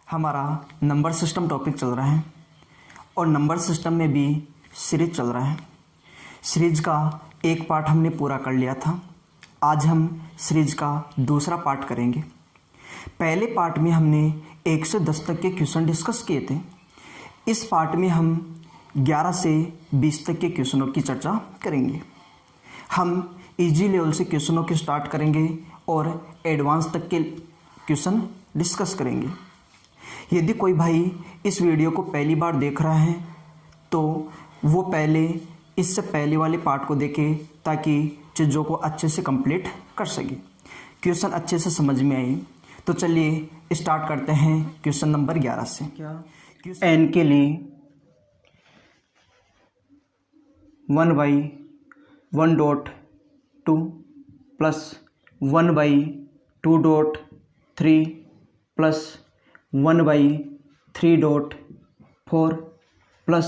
हमारा number system topic चल रहा है और नंबर सिस्टम में भी सीरीज चल रहा है। सीरीज का एक पार्ट हमने पूरा कर लिया था। आज हम सीरीज का दूसरा पार्ट करेंगे। पहले पार्ट में हमने 1 से 10 तक के क्वेश्चन डिस्कस किए थे। इस पार्ट में हम 11 से 20 तक के क्वेश्चनों की चर्चा करेंगे। हम इजी लेवल से क्वेश्चनों के स्टार्ट करेंगे और एडवांस तक के क्वेश्चन डिस्कस करेंगे। यदि कोई भाई इस वीडियो को पहली बार देख रहा है तो वो पहले इससे पहले वाले पार्ट को देखे ताकि चीज़ों को अच्छे से कंप्लीट कर सके, क्वेश्चन अच्छे से समझ में आए। तो चलिए स्टार्ट करते हैं क्वेश्चन नंबर 11 से। n के लिए 1/1.2 प्लस 1/2.3 प्लस 1/3.4 प्लस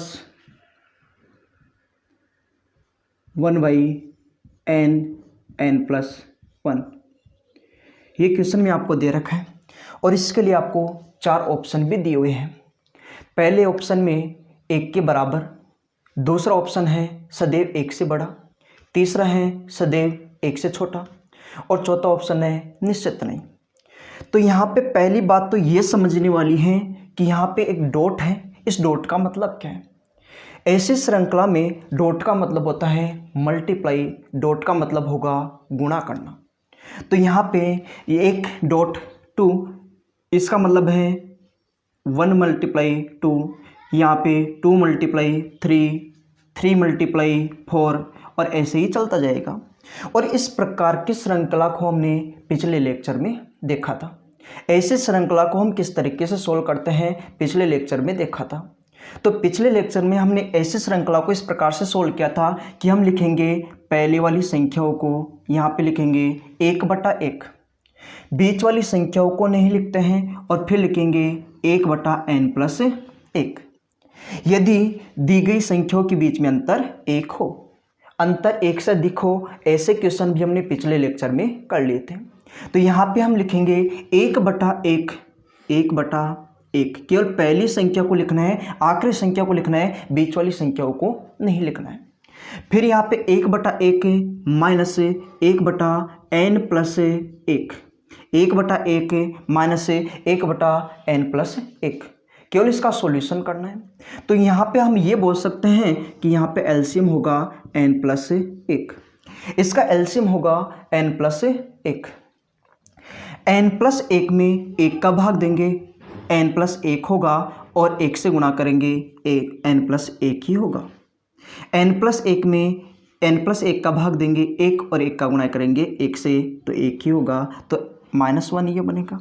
1/n+1। ये क्वेश्चन में आपको दे रखा है और इसके लिए आपको 4 ऑप्शन भी दिए हुए हैं। पहले ऑप्शन में 1 के बराबर, दूसरा ऑप्शन है सदैव 1 से बड़ा, तीसरा है सदैव 1 से छोटा और चौथा ऑप्शन है निश्चित नहीं। तो यहाँ पे पहली बात तो ये समझने वाली है कि यहाँ पे एक डॉट है। इस डॉट का मतलब क्या है? ऐसी श्रृंखला में डॉट का मतलब होता है मल्टीप्लाई, डॉट का मतलब होगा गुणा करना। तो यहाँ पे ये 1.2 इसका मतलब है 1 × 2, यहाँ पे 2 × 3, 3 × 4 और ऐसे ही चलता जाएगा। और इस प्रकार की श्रृंखला को हमने पिछले लेक्चर में देखा था। ऐसे श्रृंखला को हम किस तरीके से सोल्व करते हैं पिछले लेक्चर में देखा था। तो पिछले लेक्चर में हमने ऐसी श्रृंखला को इस प्रकार से सोल्व किया था कि हम लिखेंगे पहले वाली संख्याओं को यहाँ पे लिखेंगे 1/1, बीच वाली संख्याओं को नहीं लिखते हैं और फिर लिखेंगे 1/n+1। यदि दी गई संख्याओं के बीच में अंतर 1 हो, अंतर 1 से अधिक हो, ऐसे क्वेश्चन भी हमने पिछले लेक्चर में कर लिए थे। तो यहाँ पे हम लिखेंगे 1/1, 1/1। केवल पहली संख्या को लिखना है, आखिरी संख्या को लिखना है, बीच वाली संख्याओं को नहीं लिखना है। फिर यहाँ पे 1/1 माइनस 1/n+1, 1/1 माइनस 1/n+1, केवल इसका सॉल्यूशन करना है। तो यहाँ पे हम ये बोल सकते हैं कि यहाँ पे एलसीएम होगा n+1, इसका एलसीएम होगा n+1। n+1 में 1 का भाग देंगे, n+1 होगा और 1 से गुणा करेंगे, n+1 ही होगा। n+1 में n+1 का भाग देंगे 1 और 1 का गुणा करेंगे 1 से, तो 1 ही होगा। तो -1 ये बनेगा।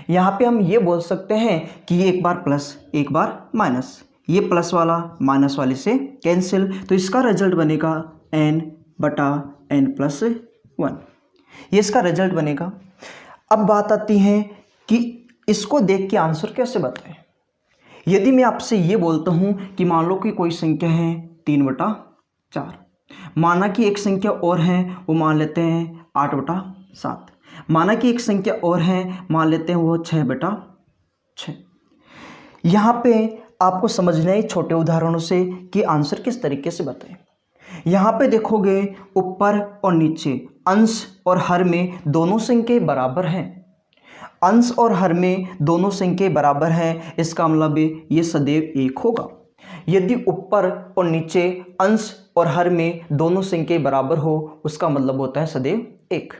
यहाँ पे हम ये बोल सकते हैं कि ये एक बार प्लस एक बार माइनस, ये प्लस वाला माइनस वाले से कैंसिल, तो इसका रिजल्ट बनेगा n/n+1। ये इसका रिजल्ट बनेगा। अब बात आती है कि इसको देख के आंसर कैसे बताएं। यदि मैं आपसे ये बोलता हूँ कि मान लो कि कोई संख्या है 3/4, माना कि एक संख्या और है वो मान लेते हैं 8/7, माना कि एक संख्या और है मान लेते हैं वो 6/6। यहाँ पे आपको समझना है छोटे उदाहरणों से कि आंसर किस तरीके से बताएं। यहाँ पे देखोगे ऊपर और नीचे अंश और हर में दोनों संख्याएं बराबर हैं। अंश और हर में दोनों संख्याएं बराबर हैं, इसका मतलब ये सदैव 1 होगा। यदि ऊपर और नीचे अंश और हर में दोनों संख्याएं बराबर हो, उसका मतलब होता है सदैव 1।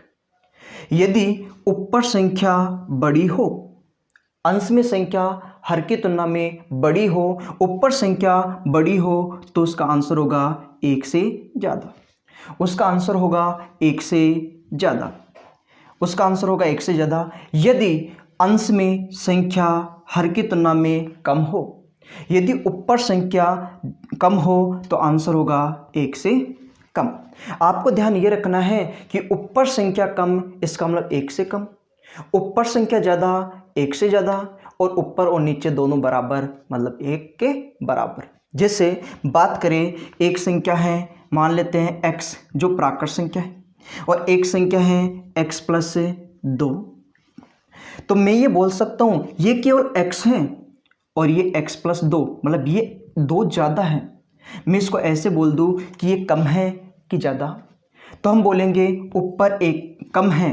यदि ऊपर संख्या बड़ी हो, अंश में संख्या हर की तुलना में बड़ी हो, ऊपर संख्या बड़ी हो, तो उसका आंसर होगा 1 से ज़्यादा। उसका आंसर होगा 1 से ज़्यादा। उसका आंसर होगा 1 से ज़्यादा। यदि अंश में संख्या हर की तुलना में कम हो, यदि ऊपर संख्या कम हो तो आंसर होगा 1 से कम। आपको ध्यान ये रखना है कि ऊपर संख्या कम, इसका मतलब 1 से कम, ऊपर संख्या ज़्यादा 1 से ज़्यादा, और ऊपर और नीचे दोनों बराबर मतलब 1 के बराबर। जैसे बात करें, एक संख्या है मान लेते हैं x जो प्राकृत संख्या है, और एक संख्या है x+2। तो मैं ये बोल सकता हूँ ये केवल x है और ये x प्लस 2, मतलब ये 2 ज़्यादा है। मैं इसको ऐसे बोल दूँ कि ये कम है कि ज़्यादा, तो हम बोलेंगे ऊपर एक कम है,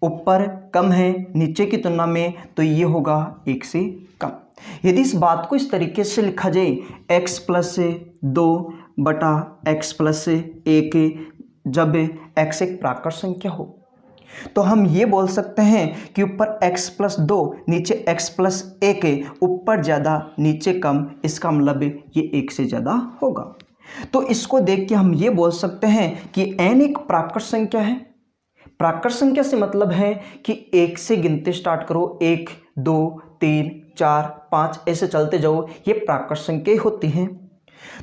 ऊपर कम है नीचे की तुलना में, तो ये होगा 1 से कम। यदि इस बात को इस तरीके से लिखा जाए x प्लस 2 बटा x प्लस 1, जब x एक प्राकृत संख्या हो, तो हम ये बोल सकते हैं कि ऊपर x प्लस 2 नीचे x प्लस 1, ऊपर ज़्यादा नीचे कम, इसका मतलब ये 1 से ज़्यादा होगा। तो इसको देख के हम ये बोल सकते हैं कि n एक प्राकृत संख्या है। प्राकृत संख्या से मतलब है कि 1 से गिनते स्टार्ट करो, 1 2 3 4 5 ऐसे चलते जाओ, ये प्राकृत संख्या होती हैं।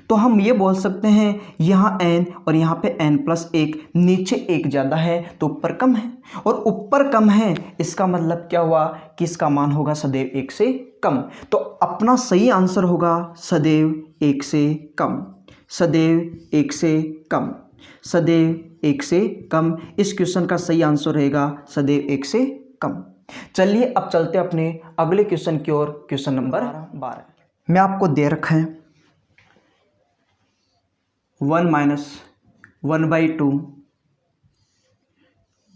तो हम ये बोल सकते हैं यहाँ n और यहाँ पे n प्लस 1, नीचे 1 ज़्यादा है तो ऊपर कम है, और ऊपर कम है इसका मतलब क्या हुआ कि इसका मान होगा सदैव 1 से कम। तो अपना सही आंसर होगा सदैव 1 से कम, सदैव 1 से कम, सदैव 1 से कम। इस क्वेश्चन का सही आंसर रहेगा सदैव 1 से कम। चलिए अब चलते अपने अगले क्वेश्चन की ओर, क्वेश्चन नंबर 12। मैं आपको दे रखा है 1 minus 1/2,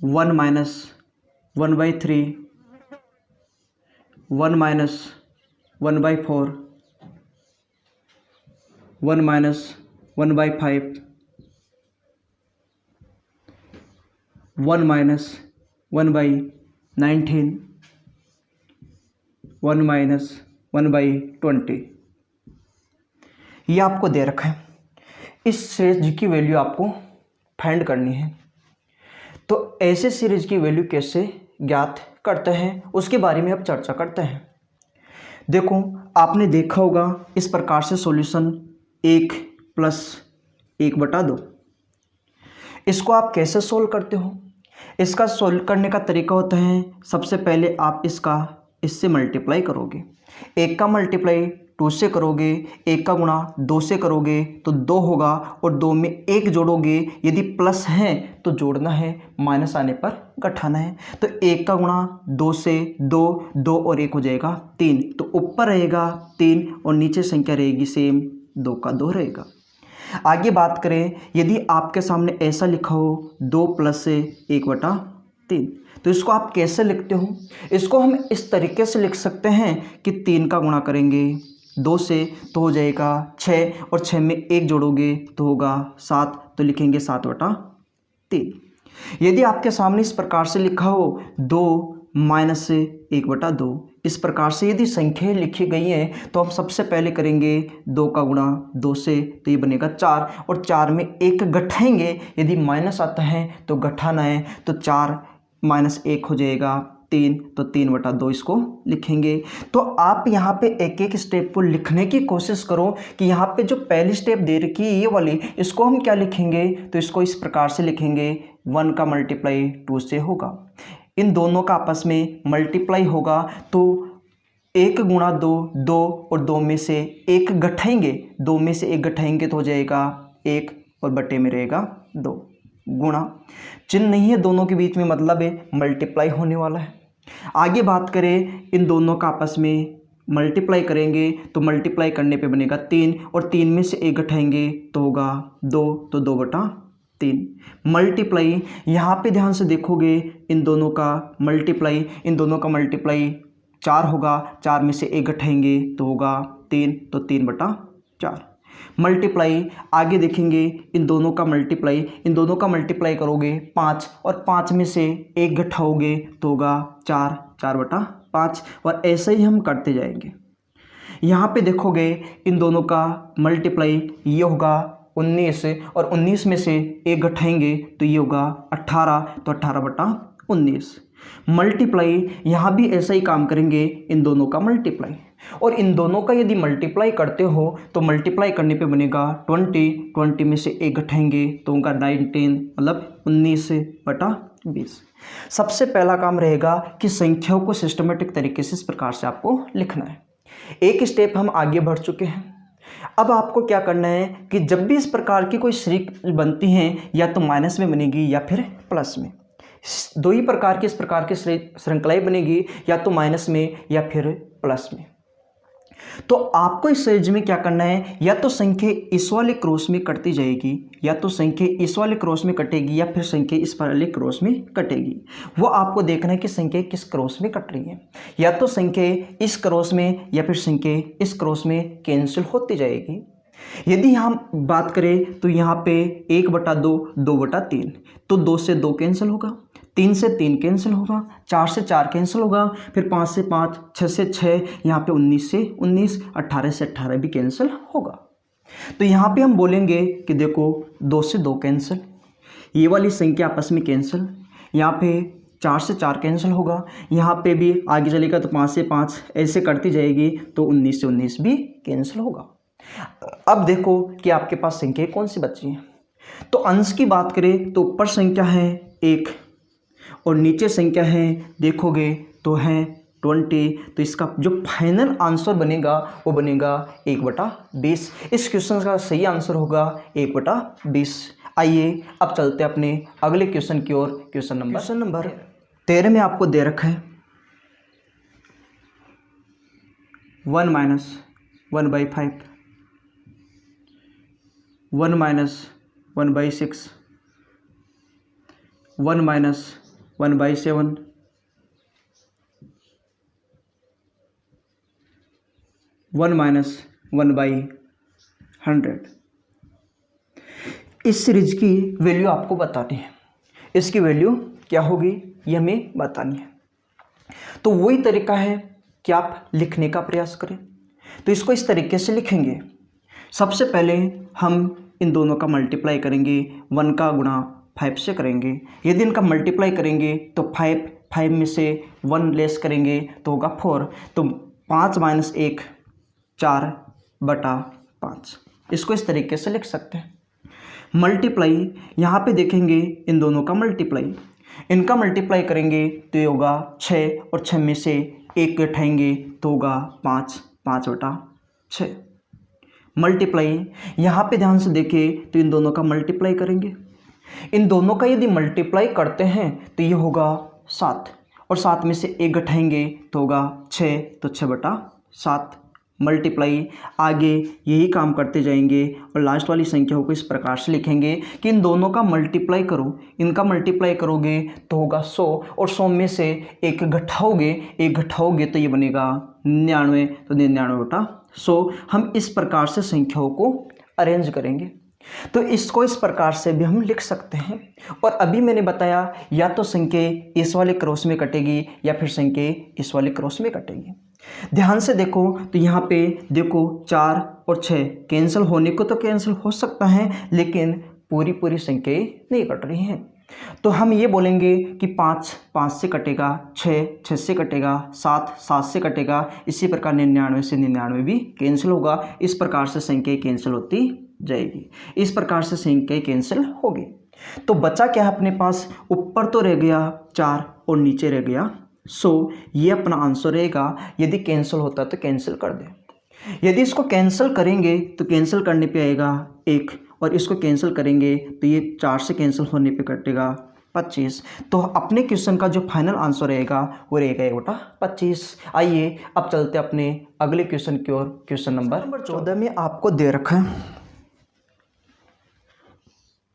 1 minus 1/3, 1 minus 1/4, 1 minus 1/5, 1 minus 1/19, 1 minus 1/20। ये आपको दे रखा है। इस सीरीज की वैल्यू आपको फाइंड करनी है। तो ऐसे सीरीज की वैल्यू कैसे ज्ञात करते हैं उसके बारे में अब चर्चा करते हैं। देखो आपने देखा होगा इस प्रकार से सॉल्यूशन 1 प्लस 1/2, इसको आप कैसे सोल्व करते हो? इसका सोल्व करने का तरीका होता है, सबसे पहले आप इससे मल्टीप्लाई करोगे, 1 का मल्टीप्लाई 2 से करोगे, 1 का गुणा 2 से करोगे तो 2 होगा, और 2 में 1 जोड़ोगे, यदि प्लस है तो जोड़ना है, माइनस आने पर घटाना है। तो 1 का गुणा 2 से 2, 2 और 1 हो जाएगा 3, तो ऊपर रहेगा 3 और नीचे संख्या रहेगी सेम 2 का 2 रहेगा। आगे बात करें, यदि आपके सामने ऐसा लिखा हो 2 प्लस 1/3, तो इसको आप कैसे लिखते हो? इसको हम इस तरीके से लिख सकते हैं कि 3 का गुणा करेंगे 2 से तो हो जाएगा 6, और 6 में 1 जोड़ोगे तो होगा 7, तो लिखेंगे 7/3। यदि आपके सामने इस प्रकार से लिखा हो 2 माइनस 1/2, इस प्रकार से यदि संख्या लिखी गई है तो हम सबसे पहले करेंगे 2 का गुणा 2 से, तो ये बनेगा 4, और 4 में 1 घटाएंगे, यदि माइनस आता है तो घटाना है, तो 4 माइनस 1 हो जाएगा 3, तो 3/2 इसको लिखेंगे। तो आप यहाँ पे एक एक स्टेप को लिखने की कोशिश करो कि यहाँ पे जो पहली स्टेप दे रखी है ये वाली, इसको हम क्या लिखेंगे? तो इसको इस प्रकार से लिखेंगे 1 का मल्टीप्लाई 2 से होगा, इन दोनों का आपस में मल्टीप्लाई होगा, तो 1 गुणा 2 2, और 2 में से 1 घटाएंगे, 2 में से 1 घटाएंगे तो हो जाएगा 1, और बटे में रहेगा 2, गुणा चिन्ह नहीं है दोनों के बीच में, मतलब है मल्टीप्लाई होने वाला है। आगे बात करें, इन दोनों का आपस में मल्टीप्लाई करेंगे, तो मल्टीप्लाई करने पे बनेगा 3, और 3 में से 1 घटाएंगे तो होगा 2, तो 2/3। मल्टीप्लाई यहाँ पे ध्यान से देखोगे, इन दोनों का मल्टीप्लाई, इन दोनों का मल्टीप्लाई 4 होगा, 4 में से 1 घटाएंगे तो होगा 3, तो 3/4। मल्टीप्लाई आगे देखेंगे, इन दोनों का मल्टीप्लाई, इन दोनों का मल्टीप्लाई करोगे 5, और 5 में से 1 घटाओगे तो होगा 4, 4/5, और ऐसे ही हम करते जाएंगे। यहाँ पे देखोगे इन दोनों का मल्टीप्लाई ये होगा 19, और 19 में से 1 घटाएंगे तो ये होगा 18, तो 18/19। मल्टीप्लाई यहाँ भी ऐसा ही काम करेंगे, इन दोनों का मल्टीप्लाई, और इन दोनों का यदि मल्टीप्लाई करते हो तो मल्टीप्लाई करने पे बनेगा 20, 20 में से 1 घटाएंगे तो होगा 19, मतलब 19/20। सबसे पहला काम रहेगा कि संख्याओं को सिस्टमेटिक तरीके से इस प्रकार से आपको लिखना है। एक स्टेप हम आगे बढ़ चुके हैं। अब आपको क्या करना है कि जब भी इस प्रकार की कोई सीरीज बनती हैं, या तो माइनस में बनेगी या फिर प्लस में। दो ही प्रकार की इस प्रकार की श्रृंखलाएं बनेगी, या तो माइनस में या फिर प्लस में। तो आपको इस सीरीज में क्या करना है, या तो संख्या इस वाले क्रॉस में कटती जाएगी, या तो संख्या इस वाले क्रॉस में कटेगी, या फिर संख्या इस वाले क्रॉस में कटेगी। वो आपको देखना है कि संख्या किस क्रॉस में कट रही है, या तो संख्या इस क्रॉस में या फिर संख्या इस क्रॉस में कैंसिल होती जाएगी। यदि हम बात करें तो यहाँ पे 1/2 2/3, तो 2 से 2 कैंसिल होगा, 3 से 3 कैंसिल होगा, 4 से 4 कैंसिल होगा, फिर 5 से 5, 6 से 6, यहाँ पे 19 से 19, 18 से 18 भी कैंसिल होगा। तो यहाँ पे हम बोलेंगे कि देखो 2 से 2 कैंसिल, ये वाली संख्या आपस में कैंसिल, यहाँ पे 4 से 4 कैंसिल होगा, यहाँ पे भी आगे चलेगा तो 5 से 5 ऐसे करती जाएगी, तो 19 से 19 भी कैंसिल होगा। अब देखो कि आपके पास संख्या कौन सी बची है। तो अंश की बात करें तो ऊपर संख्या है 1 और नीचे संख्या है देखोगे तो है 20, तो इसका जो फाइनल आंसर बनेगा वो बनेगा 1/20। इस क्वेश्चन का सही आंसर होगा 1/20। आइए अब चलते हैं अपने अगले क्वेश्चन की ओर। क्वेश्चन नंबर 13 में आपको दे रखा है 1 - 1/5, 1 - 1/6, 1 - 1/7, 1 - 1/100। इस सीरीज की वैल्यू आपको बतानी है। इसकी वैल्यू क्या होगी ये हमें बतानी है। तो वही तरीका है कि आप लिखने का प्रयास करें। तो इसको इस तरीके से लिखेंगे। सबसे पहले हम इन दोनों का मल्टीप्लाई करेंगे, 1 का गुणा 5 से करेंगे। यदि इनका मल्टीप्लाई करेंगे तो 5 में से 1 लेस करेंगे तो होगा 4, तो 5 - 1 4/5। इसको इस तरीके से लिख सकते हैं। मल्टीप्लाई यहाँ पे देखेंगे इन दोनों का मल्टीप्लाई, इनका मल्टीप्लाई करेंगे तो ये होगा 6 और 6 में से 1 घटाएंगे तो होगा 5/6। मल्टीप्लाई यहाँ पे ध्यान से देखें तो इन दोनों का मल्टीप्लाई करेंगे, इन दोनों का यदि मल्टीप्लाई करते हैं तो ये होगा 7 और 7 में से 1 घटाएंगे तो होगा 6, तो 6/7। मल्टीप्लाई आगे यही काम करते जाएंगे और लास्ट वाली संख्याओं को इस प्रकार से लिखेंगे कि इन दोनों का मल्टीप्लाई करो, इनका मल्टीप्लाई करोगे तो होगा 100 और 100 में से 1 घटाओगे तो ये बनेगा 99, तो 99/100। हम इस प्रकार से संख्याओं को अरेंज करेंगे। तो इसको इस प्रकार से भी हम लिख सकते हैं। और अभी मैंने बताया या तो संख्या इस वाले क्रॉस में कटेगी या फिर संख्या इस वाले क्रॉस में कटेगी। ध्यान से देखो तो यहाँ पे देखो 4 और 6 कैंसिल होने को तो कैंसिल हो सकता है, लेकिन पूरी संख्याएं नहीं कट रही हैं। तो हम ये बोलेंगे कि 5 से कटेगा, 6 से कटेगा, 7 से कटेगा, इसी प्रकार 99 से 99 भी कैंसिल होगा। इस प्रकार से संख्या कैंसिल होती जाएगी, इस प्रकार से संख्या कैंसिल होगी। तो बचा क्या है अपने पास, ऊपर तो रह गया 4 और नीचे रह गया 100। ये अपना आंसर रहेगा। यदि कैंसिल होता तो कैंसिल कर दे। यदि इसको कैंसिल करेंगे तो कैंसिल करने पे आएगा 1 और इसको कैंसिल करेंगे तो ये 4 से कैंसिल होने पे कटेगा 25। तो अपने क्वेश्चन का जो फाइनल आंसर रहेगा वो रहेगा 1/25। आइए अब चलते अपने अगले क्वेश्चन की ओर। क्वेश्चन नंबर 14 में आपको दे रखा है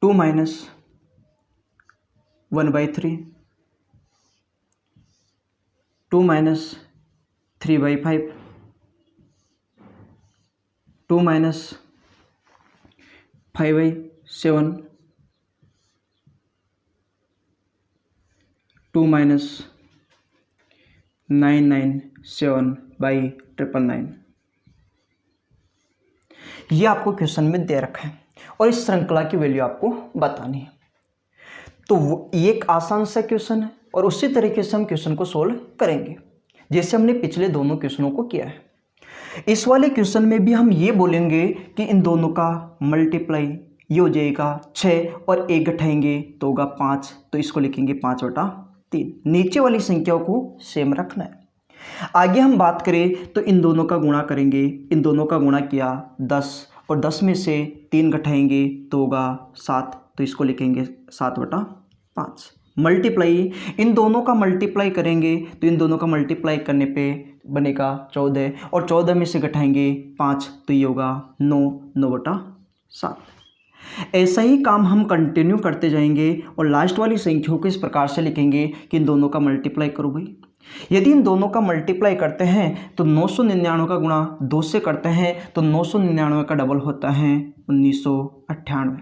2 - 1/3, 2 - 3/5, 2 - 5/7, 2 - 997/999। ये आपको क्वेश्चन में दे रखा है और इस श्रृंखला की वैल्यू आपको बतानी है। तो ये एक आसान सा क्वेश्चन है और उसी तरीके से हम क्वेश्चन को सोल्व करेंगे जैसे हमने पिछले दोनों क्वेश्चनों को किया है। इस वाले क्वेश्चन में भी हम ये बोलेंगे कि इन दोनों का मल्टीप्लाई ये हो जाएगा 6 और 1 घटाएंगे तो होगा 5, तो इसको लिखेंगे 5/3। नीचे वाली संख्याओं को सेम रखना है। आगे हम बात करें तो इन दोनों का गुणा करेंगे, इन दोनों का गुणा किया 10 और 10 में से 3 घटाएंगे तो होगा 7, तो इसको लिखेंगे 7/5। मल्टीप्लाई, इन दोनों का मल्टीप्लाई करेंगे तो इन दोनों का मल्टीप्लाई करने पे बनेगा 14 और 14 में से घटाएंगे 5 तो ये होगा 9, 9/7। ऐसा ही काम हम कंटिन्यू करते जाएंगे और लास्ट वाली संख्याओं को इस प्रकार से लिखेंगे कि इन दोनों का मल्टीप्लाई करो भाई। यदि इन दोनों का मल्टीप्लाई करते हैं तो 999 का गुणा 2 से करते हैं तो 999 का डबल होता है 1998।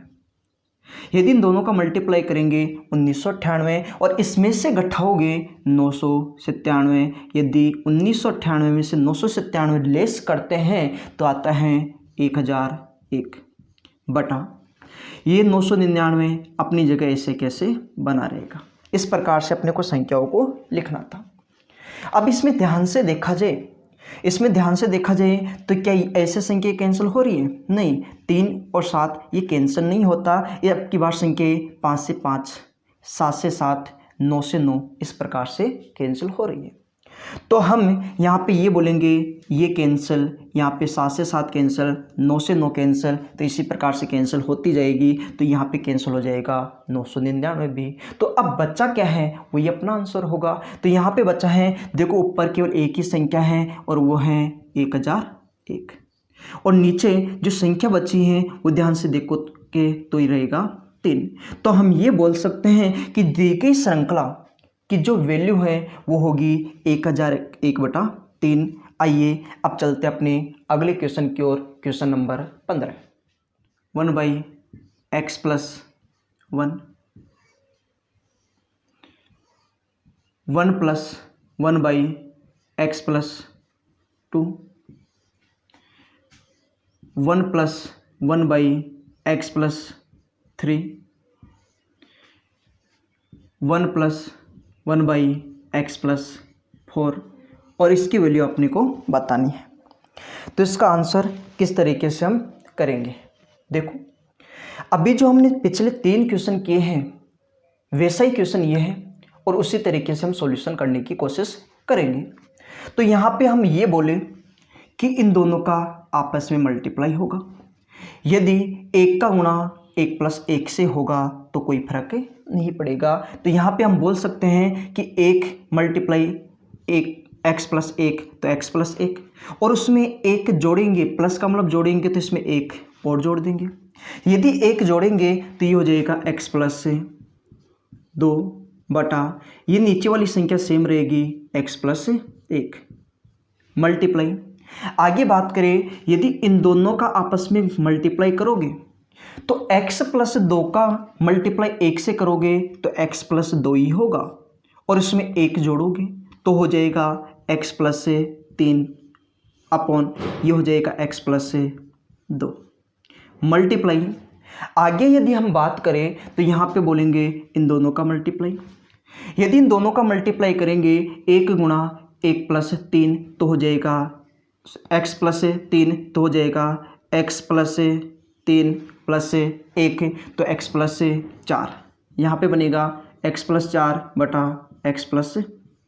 यदि इन दोनों का मल्टीप्लाई करेंगे 1998 और इसमें से घटाओगे 997, यदि 1998 में से 997 लेस करते हैं तो आता है 1001 बटा ये 999 अपनी जगह ऐसे कैसे बना रहेगा। इस प्रकार से अपने को संख्याओं को लिखना था। अब इसमें ध्यान से देखा जाए तो क्या ऐसे संख्या कैंसिल हो रही है? नहीं, 3 और 7 ये कैंसिल नहीं होता। ये अब की बार संख्या 5 से 5, 7 से 7, 9 से 9 इस प्रकार से कैंसिल हो रही है। तो हम यहाँ पे ये बोलेंगे ये कैंसिल, यहाँ पे 7 से 7 कैंसिल, 9 से 9 कैंसिल, तो इसी प्रकार से कैंसिल होती जाएगी। तो यहाँ पे कैंसिल हो जाएगा 999 भी। तो अब बच्चा क्या है, वही अपना आंसर होगा। तो यहाँ पे बच्चा है, देखो ऊपर केवल एक ही संख्या है और वो है 1001 और नीचे जो संख्या बची है वो ध्यान से देखो के तो ही रहेगा 3। तो हम ये बोल सकते हैं कि दी गई श्रृंखला कि जो वैल्यू है वो होगी 1001/3। आइए अब चलते अपने अगले क्वेश्चन की ओर। Question number 15, 1/x + 1, 1 + 1/x + 2, 1 + 1/x + 3, 1 + 1/x + 4 और इसकी वैल्यू अपने को बतानी है। तो इसका आंसर किस तरीके से हम करेंगे, देखो अभी जो हमने पिछले 3 क्वेश्चन किए हैं वैसा ही क्वेश्चन ये है और उसी तरीके से हम सॉल्यूशन करने की कोशिश करेंगे। तो यहाँ पे हम ये बोले कि इन दोनों का आपस में मल्टीप्लाई होगा। यदि 1 का गुणा 1 + 1 से होगा तो कोई फर्क नहीं पड़ेगा। तो यहाँ पे हम बोल सकते हैं कि 1 × 1 x + 1 तो x + 1 और उसमें 1 जोड़ेंगे, प्लस का मतलब जोड़ेंगे तो इसमें 1 और जोड़ देंगे। यदि 1 जोड़ेंगे तो ये हो जाएगा x + 2 बटा ये नीचे वाली संख्या सेम रहेगी x + 1 मल्टीप्लाई। आगे बात करें, यदि इन दोनों का आपस में मल्टीप्लाई करोगे तो x + 2 का मल्टीप्लाई 1 से करोगे तो x + 2 ही होगा और इसमें 1 जोड़ोगे तो हो जाएगा x + 3 अपॉन ये हो जाएगा x + 2 मल्टीप्लाई। आगे यदि हम बात करें तो यहाँ पे बोलेंगे इन दोनों का मल्टीप्लाई। यदि इन दोनों का मल्टीप्लाई करेंगे 1 × 1 + 3 तो हो जाएगा x + 3 तो हो जाएगा x + 3 + 1 तो x + 4 यहाँ पे बनेगा x + 4 बटा x +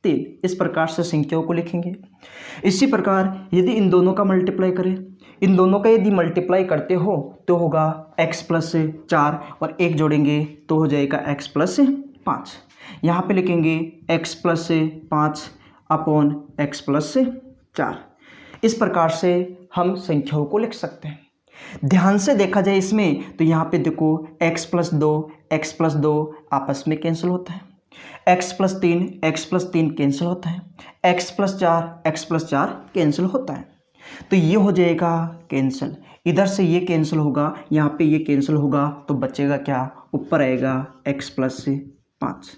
3। इस प्रकार से संख्याओं को लिखेंगे। इसी प्रकार यदि इन दोनों का मल्टीप्लाई करें, इन दोनों का यदि मल्टीप्लाई करते हो तो होगा x + 4 और 1 जोड़ेंगे तो हो जाएगा x + 5। यहाँ पे लिखेंगे x + 5 अपॉन x + 4। इस प्रकार से हम संख्याओं को लिख सकते हैं। ध्यान से देखा जाए इसमें तो यहाँ पे देखो x + 2 आपस में कैंसिल होता है, x + 3 कैंसिल होता है, x + 4 कैंसिल होता है। तो ये हो जाएगा कैंसिल, इधर से ये कैंसिल होगा, यहाँ पे ये कैंसिल होगा तो बचेगा क्या, ऊपर आएगा x + 5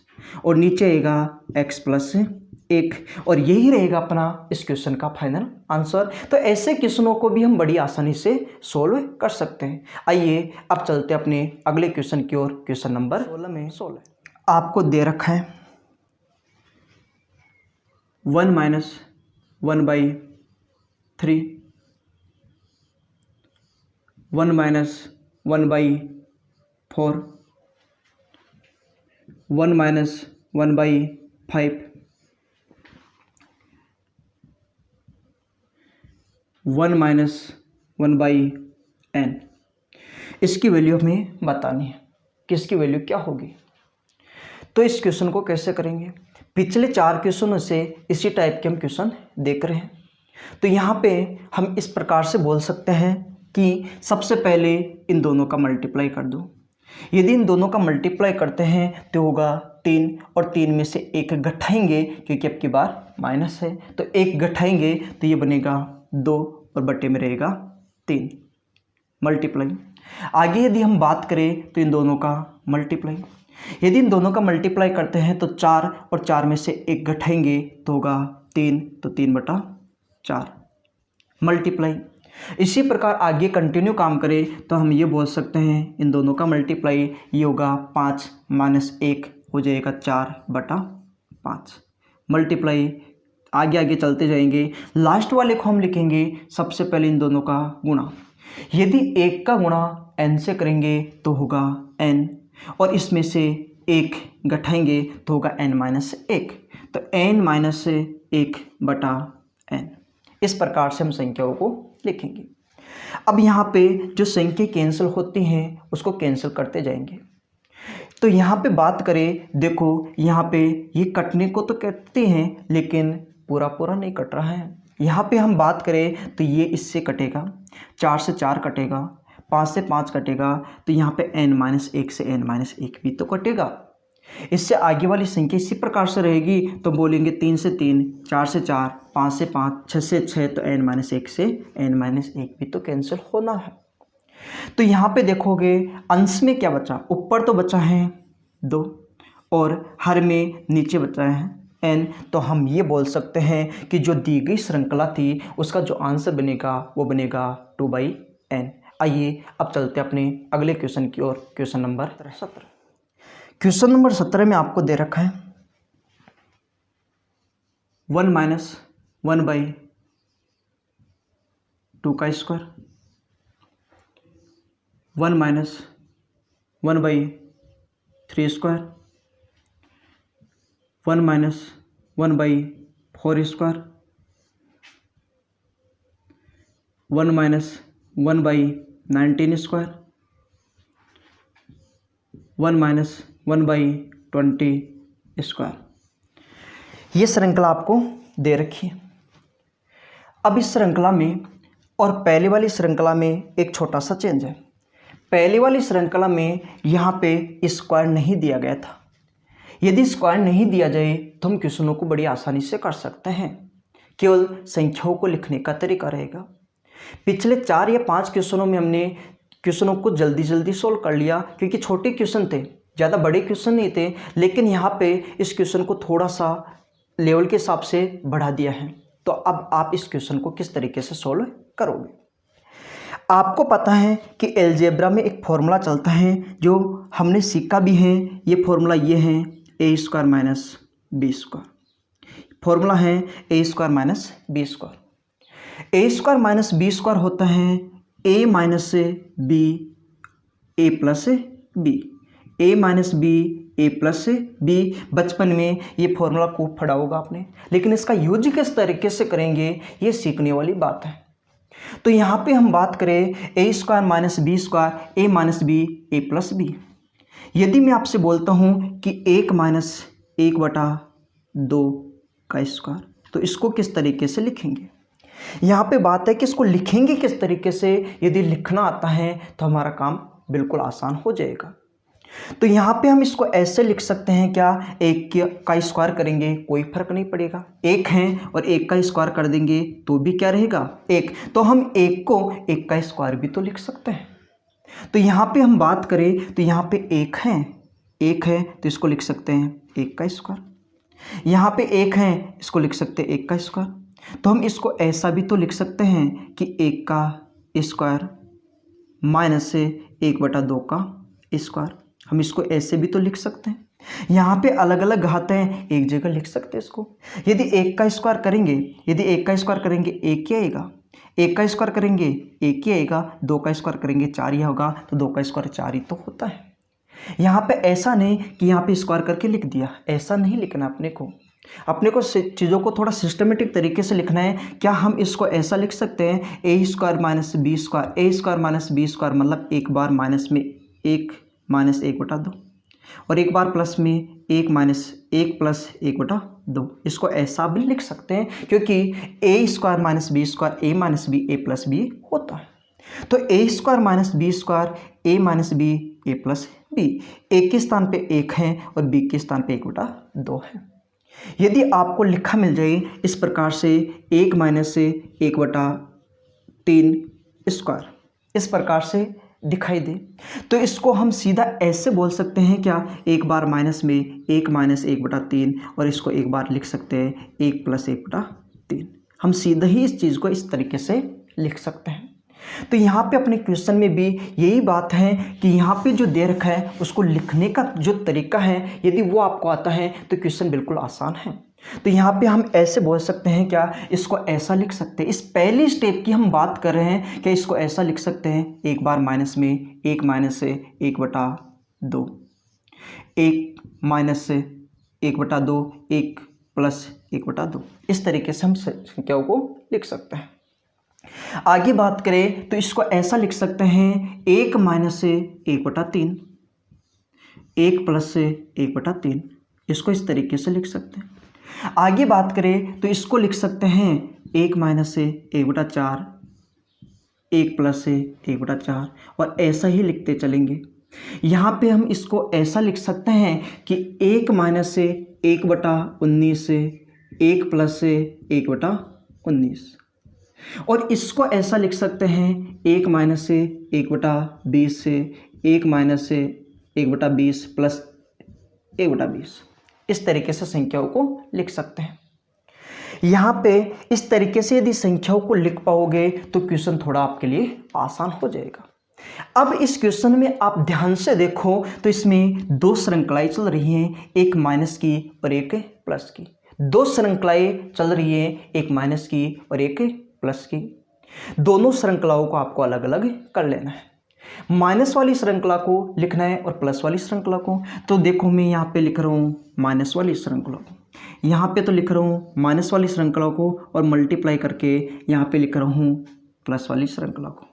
और नीचे आएगा x + 1 और यही रहेगा अपना इस क्वेश्चन का फाइनल आंसर। तो ऐसे क्वेश्चनों को भी हम बड़ी आसानी से सोल्व कर सकते हैं। आइए अब चलते हैं अपने अगले क्वेश्चन की ओर। क्वेश्चन नंबर 16 आपको दे रखा है 1 - 1/3, 1 - 1/4, 1 - 1/5, 1 - 1/n। इसकी वैल्यू हमें बतानी है कि इसकी वैल्यू क्या होगी। तो इस क्वेश्चन को कैसे करेंगे? पिछले 4 क्वेश्चनों से इसी टाइप के हम क्वेश्चन देख रहे हैं। तो यहाँ पे हम इस प्रकार से बोल सकते हैं कि सबसे पहले इन दोनों का मल्टीप्लाई कर दो। यदि इन दोनों का मल्टीप्लाई करते हैं तो होगा 3 और 3 में से 1 घटाएंगे क्योंकि अब की बार माइनस है, तो 1 घटाएंगे तो ये बनेगा 2 और बटे में रहेगा 3 मल्टीप्लाई। आगे यदि हम बात करें तो इन दोनों का मल्टीप्लाई, यदि इन दोनों का मल्टीप्लाई करते हैं तो 4 और 4 में से 1 घटाएंगे तो होगा 3, तो 3 बटा 4 मल्टीप्लाई। इसी प्रकार आगे कंटिन्यू काम करें तो हम ये बोल सकते हैं इन दोनों का मल्टीप्लाई ये होगा 5 - 1 हो जाएगा 4 बटा 5 मल्टीप्लाई। आगे आगे चलते जाएंगे, लास्ट वाले को हम लिखेंगे सबसे पहले इन दोनों का गुणा। यदि 1 का गुणा n से करेंगे तो होगा n, और इसमें से 1 घटाएंगे तो होगा n-1, तो n-1 बटा n। इस प्रकार से हम संख्याओं को लिखेंगे। अब यहाँ पे जो संख्या कैंसिल होती हैं उसको कैंसिल करते जाएंगे। तो यहाँ पे बात करें, देखो यहाँ पे ये कटने को तो कटते हैं लेकिन पूरा पूरा नहीं कट रहा है। यहाँ पे हम बात करें तो ये इससे कटेगा, 4 से 4 कटेगा, 5 से 5 कटेगा, तो यहाँ पे n-1 से n-1 भी तो कटेगा। इससे आगे वाली संख्या इसी प्रकार से रहेगी, तो बोलेंगे 3 से 3, 4 से 4, 5 से 5, 6 से 6, तो n-1 से n-1 भी तो कैंसिल होना है। तो यहाँ पे देखोगे अंश में क्या बचा, ऊपर तो बचा है 2 और हर में नीचे बचा है n, तो हम ये बोल सकते हैं कि जो दी गई श्रृंखला थी उसका जो आंसर बनेगा वो बनेगा 2/n। आइए अब चलते हैं अपने अगले क्वेश्चन की ओर, क्वेश्चन नंबर 17। क्वेश्चन नंबर 17 में आपको दे रखा है 1 - 1/2 का square, 1 - 1/3 square, 1 - 1/4 square, 1 - 1/19 square, 1 - 1/20 square. ये श्रृंखला आपको दे रखी है। अब इस श्रृंखला में और पहले वाली श्रृंखला में एक छोटा सा चेंज है। पहले वाली श्रृंखला में यहाँ पे स्क्वायर नहीं दिया गया था। यदि स्क्वायर नहीं दिया जाए तो हम क्वेश्चनों को बड़ी आसानी से कर सकते हैं, केवल संख्याओं को लिखने का तरीका रहेगा। पिछले 4 या 5 क्वेश्चनों में हमने क्वेश्चनों को जल्दी जल्दी सोल्व कर लिया क्योंकि छोटे क्वेश्चन थे, ज़्यादा बड़े क्वेश्चन नहीं थे, लेकिन यहाँ पे इस क्वेश्चन को थोड़ा सा लेवल के हिसाब से बढ़ा दिया है। तो अब आप इस क्वेश्चन को किस तरीके से सोल्व करोगे? आपको पता है कि अलजेब्रा में एक फॉर्मूला चलता है जो हमने सीखा भी है। ये फॉर्मूला ये है a² - b²। फॉर्मूला है a² - b²। a² - b² होता है a - b a + b, a - b a + b। बचपन में ये फॉर्मूला खूब पढ़ा होगा आपने, लेकिन इसका यूज किस तरीके से करेंगे ये सीखने वाली बात है। तो यहाँ पे हम बात करें a² - b², a - b a + b। यदि मैं आपसे बोलता हूँ कि 1 - 1/2 का स्क्वायर, तो इसको किस तरीके से लिखेंगे? यहाँ पे बात है कि इसको लिखेंगे किस तरीके से। यदि लिखना आता है तो हमारा काम बिल्कुल आसान हो जाएगा। तो यहाँ पे हम इसको ऐसे लिख सकते हैं, क्या 1 का स्क्वायर करेंगे कोई फर्क नहीं पड़ेगा, 1 है और 1 का स्क्वायर कर देंगे तो भी क्या रहेगा 1, तो हम 1 को 1 का स्क्वायर भी तो लिख सकते हैं। तो यहाँ पे हम बात करें तो यहाँ पे 1 है तो इसको लिख सकते हैं 1 का स्क्वायर। यहाँ पे 1 है, इसको लिख सकते हैं 1 का स्क्वायर। तो हम इसको ऐसा भी तो लिख सकते हैं कि 1 का स्क्वायर माइनस से 1/2 का स्क्वायर, हम इसको ऐसे भी तो लिख सकते हैं। यहाँ पे अलग अलग घात हैं, एक जगह लिख सकते हैं इसको। यदि 1 का स्क्वायर करेंगे, यदि 1 का स्क्वायर करेंगे 1 ही आएगा, 1 का स्क्वायर करेंगे 1 ही आएगा, 2 का स्क्वायर करेंगे 4 ही होगा, तो 2 का स्क्वायर 4 ही तो होता है। यहाँ पे ऐसा नहीं कि यहाँ पे स्क्वायर करके लिख दिया, ऐसा नहीं लिखना अपने को चीज़ों को थोड़ा सिस्टमेटिक तरीके से लिखना है। क्या हम इसको ऐसा लिख सकते हैं a² - b², मतलब एक बार माइनस में 1 - 1/2 और एक बार प्लस में 1 माइनस 1 प्लस 1/2। इसको ऐसा भी लिख सकते हैं क्योंकि ए स्क्वायर माइनस बी स्क्वायर ए माइनस बी ए प्लस बी होता है। तो ए स्क्वायर माइनस बी स्क्वायर ए माइनस बी ए प्लस बी, ए के स्थान पे 1 है और बी के स्थान पे 1/2 है। यदि आपको लिखा मिल जाए इस प्रकार से 1 माइनस 1/3 स्क्वायर इस प्रकार से दिखाई दे, तो इसको हम सीधा ऐसे बोल सकते हैं क्या, एक बार माइनस में 1 माइनस 1/3 और इसको एक बार लिख सकते हैं 1 प्लस 1/3। हम सीधा ही इस चीज़ को इस तरीके से लिख सकते हैं। तो यहाँ पे अपने क्वेश्चन में भी यही बात है कि यहाँ पे जो दे रखा है उसको लिखने का जो तरीका है, यदि वो आपको आता है तो क्वेश्चन बिल्कुल आसान है। तो यहाँ पे हम ऐसे बोल सकते हैं क्या, इसको ऐसा लिख सकते हैं। इस पहली स्टेप की हम बात कर रहे हैं कि इसको ऐसा लिख सकते हैं, एक बार माइनस में 1 माइनस 1/2, 1 माइनस 1/2, 1 प्लस 1/2, इस तरीके से हम संख्याओं को लिख सकते हैं। आगे बात करें तो इसको ऐसा लिख सकते हैं, 1 माइनस 1/3, 1 प्लस 1/3, इसको इस तरीके से लिख सकते हैं। आगे बात करें तो इसको लिख सकते हैं 1 माइनस 1/4, 1 प्लस 1/4 और ऐसा ही लिखते चलेंगे। यहाँ पे हम इसको ऐसा लिख सकते हैं कि 1 माइनस 1/19, 1 प्लस 1/19 और इसको ऐसा लिख सकते हैं 1 माइनस 1/20, 1 माइनस 1/20 प्लस 1/20, इस तरीके से संख्याओं को लिख सकते हैं। यहाँ पे इस तरीके से यदि संख्याओं को लिख पाओगे तो क्वेश्चन थोड़ा आपके लिए आसान हो जाएगा। अब इस क्वेश्चन में आप ध्यान से देखो तो इसमें 2 श्रृंखलाएं चल रही हैं, एक माइनस की और एक प्लस की। 2 श्रृंखलाएं चल रही हैं, एक माइनस की और एक प्लस की। दोनों श्रृंखलाओं को आपको अलग अलग कर लेना है। माइनस वाली श्रृंखला को लिखना है और प्लस वाली श्रृंखला को। तो देखो मैं यहाँ पे लिख रहा हूँ माइनस वाली श्रृंखला को, यहाँ पे तो लिख रहा हूँ माइनस वाली श्रृंखला को और मल्टीप्लाई करके यहाँ पे लिख रहा हूँ प्लस वाली श्रृंखला को।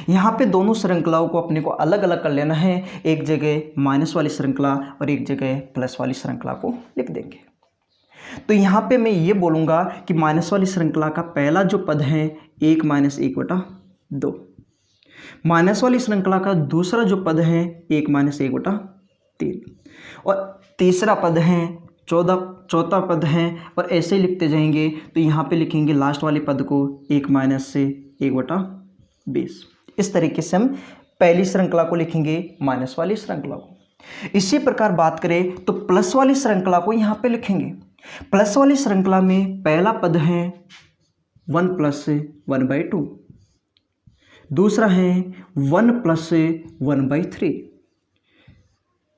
यहाँ पे दोनों श्रृंखलाओं को अपने को अलग अलग कर लेना है, एक जगह माइनस वाली श्रृंखला और एक जगह प्लस वाली श्रृंखला को लिख देंगे। तो यहाँ पे मैं ये बोलूँगा कि माइनस वाली श्रृंखला का पहला जो पद है 1 माइनस 1/2, माइनस वाली श्रृंखला का दूसरा जो पद है 1 माइनस 1/3 और तीसरा पद है चौथा पद है और ऐसे ही लिखते जाएंगे। तो यहाँ पे लिखेंगे लास्ट वाले पद को 1 माइनस 1/20। इस तरीके से हम पहली श्रृंखला को लिखेंगे, माइनस वाली श्रृंखला को। इसी प्रकार बात करें तो प्लस वाली श्रृंखला को यहाँ पे लिखेंगे। प्लस वाली श्रृंखला में पहला पद है 1 प्लस 1/2, दूसरा है 1 प्लस 1/3,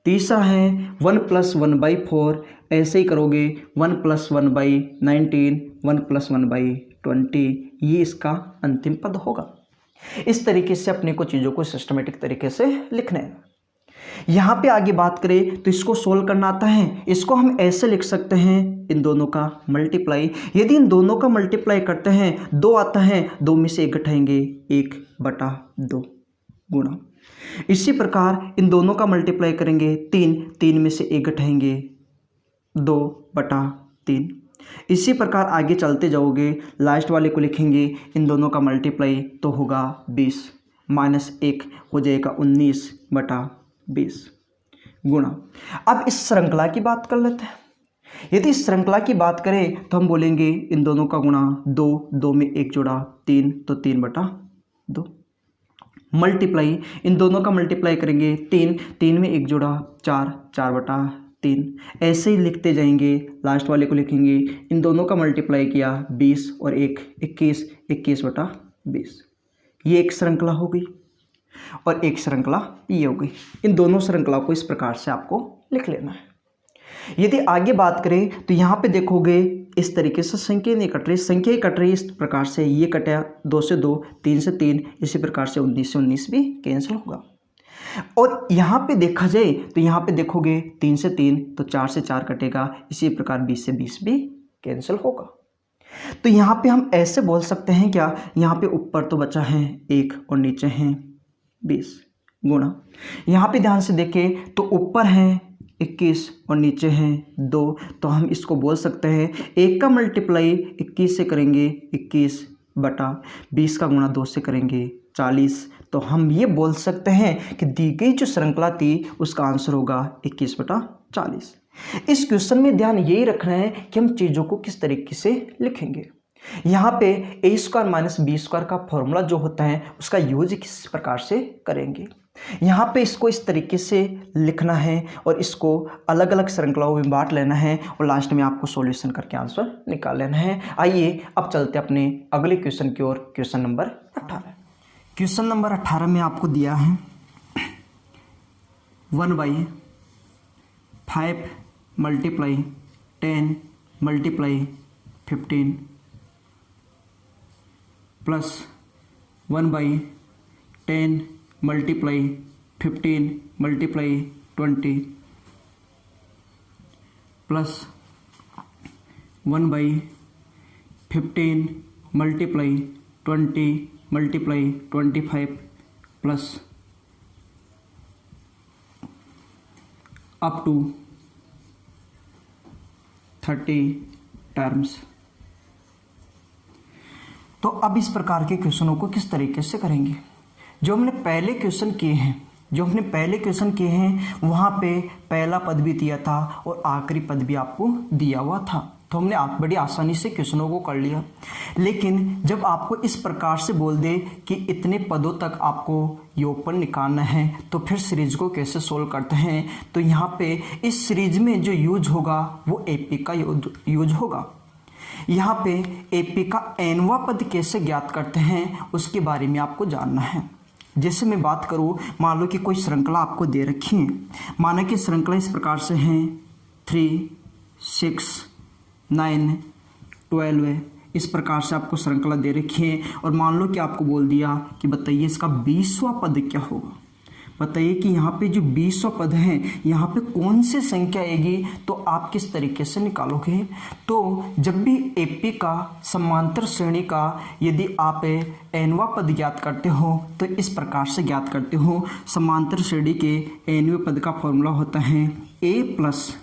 तीसरा है 1 प्लस 1/4, ऐसे ही करोगे 1 प्लस 1/19, 1 प्लस 1/20, ये इसका अंतिम पद होगा। इस तरीके से अपने को चीज़ों को सिस्टमेटिक तरीके से लिखना है। यहाँ पे आगे बात करें तो इसको सोल्व करना आता है, इसको हम ऐसे लिख सकते हैं इन दोनों का मल्टीप्लाई। यदि इन दोनों का मल्टीप्लाई करते हैं 2 आता है, 2 में से 1 घटाएंगे 1/2 गुणा। इसी प्रकार इन दोनों का मल्टीप्लाई करेंगे 3 में से 1 घटाएंगे 2/3। इसी प्रकार आगे चलते जाओगे, लास्ट वाले को लिखेंगे, इन दोनों का मल्टीप्लाई तो होगा 20 माइनस 1 हो जाएगा 19/20 गुणा। अब इस श्रृंखला की बात कर लेते हैं। यदि इस श्रृंखला की बात करें तो हम बोलेंगे इन दोनों का गुणा 2 में 1 जोड़ा 3 तो 3/2 मल्टीप्लाई, इन दोनों का मल्टीप्लाई करेंगे 3 में 1 जोड़ा 4/3, ऐसे ही लिखते जाएंगे। लास्ट वाले को लिखेंगे, इन दोनों का मल्टीप्लाई किया 20 और 1 21/20। ये एक श्रृंखला हो गई और एक श्रृंखला ये हो गई। इन दोनों श्रृंखला को इस प्रकार से आपको लिख लेना है। यदि आगे बात करें तो यहाँ पे देखोगे इस तरीके से संख्या नहीं कट रही, संख्या ही कट रही इस प्रकार से, ये कटा 2 से 2, 3 से 3, इसी प्रकार से 19 से 19 भी कैंसिल होगा। और यहाँ पे देखा जाए तो यहाँ पे देखोगे 3 से 3 तो 4 से 4 कटेगा, इसी प्रकार 20 से 20 भी कैंसिल होगा। तो यहाँ पे हम ऐसे बोल सकते हैं क्या, यहाँ पे ऊपर तो बचा है 1 और नीचे हैं 20 गुणा। यहाँ पे ध्यान से देखें तो ऊपर है 21 और नीचे हैं 2, तो हम इसको बोल सकते हैं 1 का मल्टीप्लाई 21 से करेंगे 21 बटा 20 का गुणा 2 से करेंगे 40। तो हम ये बोल सकते हैं कि दी गई जो श्रृंखला थी उसका आंसर होगा 21 बटा 40। इस क्वेश्चन में ध्यान यही रखना है कि हम चीज़ों को किस तरीके से लिखेंगे। यहाँ पे ए स्क्वायर माइनस बी स्क्वायर का फॉर्मूला जो होता है उसका यूज किस प्रकार से करेंगे। यहाँ पे इसको इस तरीके से लिखना है और इसको अलग अलग श्रृंखलाओं में बांट लेना है और लास्ट में आपको सॉल्यूशन करके आंसर निकाल लेना है। आइए अब चलते अपने अगले क्वेश्चन की ओर। Question number 18। क्वेश्चन नंबर 18 में आपको दिया है 1/5 multiply 10 multiply 15 plus 1/10 multiply 15 multiply 20 plus 1/15 multiply 20 multiply 25 plus up to 30 terms. तो अब इस प्रकार के क्वेश्चनों को किस तरीके से करेंगे। जो हमने पहले क्वेश्चन किए हैं वहाँ पे पहला पद भी दिया था और आखिरी पद भी आपको दिया हुआ था, तो हमने बड़ी आसानी से क्वेश्चनों को कर लिया। लेकिन जब आपको इस प्रकार से बोल दे कि इतने पदों तक आपको योगफल निकालना है तो फिर सीरीज को कैसे सोल्व करते हैं। तो यहाँ पे इस सीरीज में जो यूज होगा वो एपी का यूज होगा। यहाँ पे एपी का एनवा पद कैसे ज्ञात करते हैं उसके बारे में आपको जानना है। जैसे मैं बात करूँ, मान लो कि कोई श्रृंखला आपको दे रखी है। माना कि श्रृंखला इस प्रकार से है 3, 6, 9, 12 इस प्रकार से आपको श्रृंखला दे रखी है। और मान लो कि आपको बोल दिया कि बताइए इसका 20वां पद क्या होगा। बताइए कि यहाँ पे जो 20वां पद है यहाँ पे कौन सी संख्या आएगी, तो आप किस तरीके से निकालोगे। तो जब भी एपी का समांतर श्रेणी का यदि आप एनवा पद ज्ञात करते हो तो इस प्रकार से ज्ञात करते हो। समांतर श्रेणी के एनवे पद का फॉर्मूला होता है a प्लस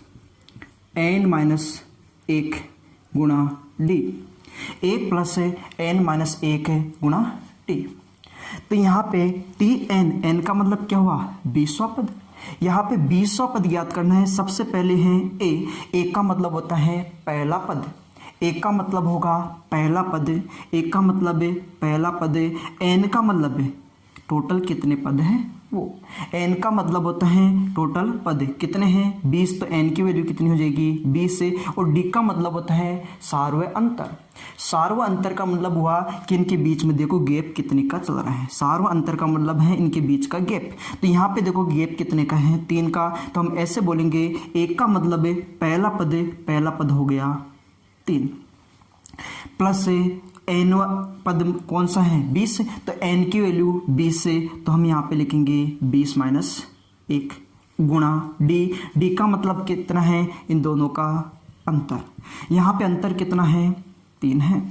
n माइनस 1 गुणा D. a plus n minus 1 गुणा टी। तो यहाँ पे टी एन का मतलब क्या हुआ 20वां पद। यहाँ पे 20वां पद ज्ञात करना है। सबसे पहले है ए का मतलब होता है पहला पद। ए का मतलब होगा पहला पद, ए का मतलब है पहला पद। एन का मतलब है टोटल कितने पद हैं वो। एन का मतलब होता है टोटल पद कितने हैं 20, तो एन की वैल्यू कितनी हो जाएगी 20 से। और डी का मतलब होता है सार्वय अंतर। सार्वय अंतर का मतलब हुआ कि इनके बीच में देखो गैप कितने का चल रहा है। सार्वय अंतर का मतलब है इनके बीच का गैप। तो यहाँ पे देखो गैप कितने का है 3 का। तो हम ऐसे बोलेंगे एक का मतलब है पहला पद हो गया 3 प्लस एन पद कौन सा है 20, तो एन की वैल्यू 20 से। तो हम यहाँ पे लिखेंगे 20 माइनस 1 गुणा डी का मतलब कितना है इन दोनों का अंतर। यहाँ पे अंतर कितना है 3 है।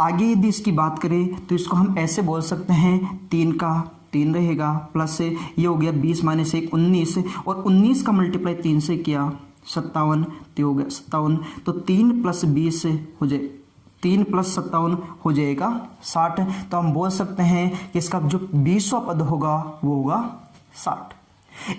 आगे यदि इसकी बात करें तो इसको हम ऐसे बोल सकते हैं 3 का 3 रहेगा प्लस से ये हो गया 20 माइनस 1 19, और 19 का मल्टीप्लाई 3 से किया 57, तो हो गया 57। तो 3 प्लस 20 हो जाए 3 प्लस 57 हो जाएगा 60। तो हम बोल सकते हैं कि इसका जो 20वां पद होगा वो होगा 60।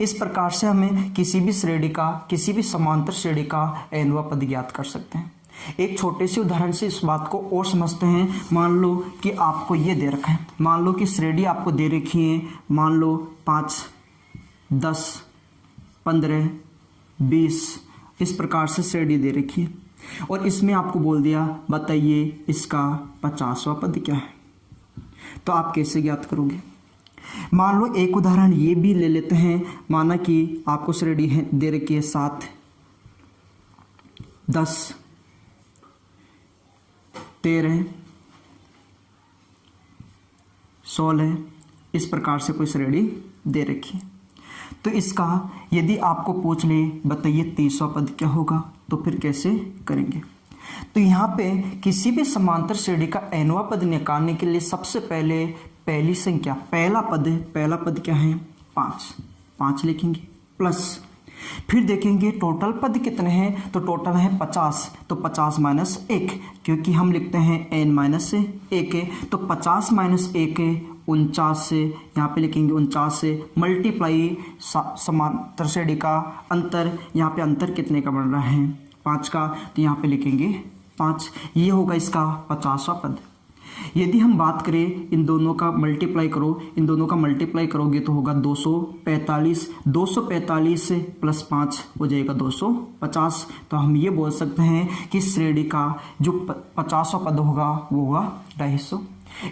इस प्रकार से हमें किसी भी श्रेणी का किसी भी समांतर श्रेणी का एनवा पद ज्ञात कर सकते हैं। एक छोटे से उदाहरण से इस बात को और समझते हैं। मान लो कि आपको ये दे रखा है, मान लो कि श्रेणी आपको दे रखी है, मान लो 5, 10, 15, 20 इस प्रकार से श्रेणी दे रखी है। और इसमें आपको बोल दिया बताइए इसका 50वां पद क्या है। तो आप कैसे ज्ञात करोगे। मान लो एक उदाहरण ये भी ले लेते हैं। माना कि आपको श्रेणी है दे रखी है 7, 10, 13, 16 इस प्रकार से कोई श्रेणी दे रखी है। तो इसका यदि आपको पूछ ले बताइए 30वां पद क्या होगा, तो फिर कैसे करेंगे। तो यहाँ पे किसी भी समांतर श्रेणी का एनवा पद निकालने के लिए सबसे पहले पहली संख्या पहला पद क्या है 5 लिखेंगे प्लस फिर देखेंगे टोटल पद कितने हैं, तो टोटल है 50, तो 50 माइनस 1, क्योंकि हम लिखते हैं n माइनस 1 है, तो 50 माइनस 1 है 49 से, यहाँ पे लिखेंगे 49 से मल्टीप्लाई समांतर श्रेणी का अंतर, यहाँ पे अंतर कितने का बन रहा है 5 का, तो यहाँ पे लिखेंगे 5, ये होगा इसका 50वां पद। यदि हम बात करें इन दोनों का मल्टीप्लाई करो, इन दोनों का मल्टीप्लाई करोगे तो होगा 245, 245 से प्लस 5 हो जाएगा 250, तो हम ये बोल सकते हैं कि श्रेणी का जो 50वां पद होगा वो होगा 250।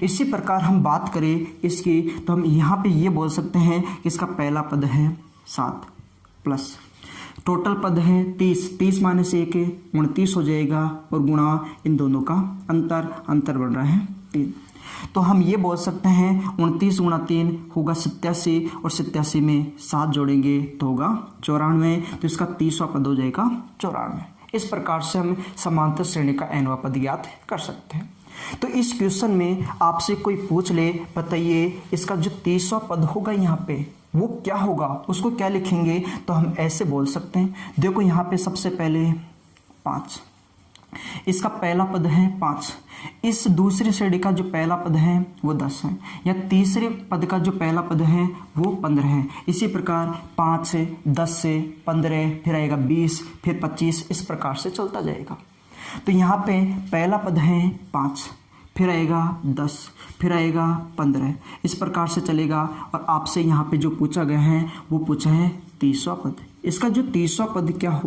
इसी प्रकार हम बात करें इसकी, तो हम यहाँ पे ये बोल सकते हैं कि इसका पहला पद है 7 प्लस टोटल पद है 30, 30 माइनस 1 है 29 हो जाएगा, और गुणा इन दोनों का अंतर बन रहा है 3, तो हम ये बोल सकते हैं 29 गुणा 3 होगा 87, और 87 में 7 जोड़ेंगे तो होगा 94, तो इसका 30वां पद हो जाएगा 94। इस प्रकार से हम समांतर श्रेणी का nवां पद ज्ञात कर सकते हैं। तो इस क्वेश्चन में आपसे कोई पूछ ले, बताइए इसका जो 30वां पद होगा यहाँ पे वो क्या होगा, उसको क्या लिखेंगे, तो हम ऐसे बोल सकते हैं, देखो यहाँ पे सबसे पहले 5, इसका पहला पद है 5, इस दूसरी श्रेणी का जो पहला पद है वो 10 है, या तीसरे पद का जो पहला पद है वो 15 है। इसी प्रकार 5 से 10 से 15, फिर आएगा 20, फिर 25, इस प्रकार से चलता जाएगा। तो यहाँ पे पहला पद है 5, फिर आएगा 10, फिर आएगा 15, इस प्रकार से चलेगा। और आपसे यहाँ पे जो पूछा गया है वो पूछा है 30वां पद। इसका जो 30वां पद क्या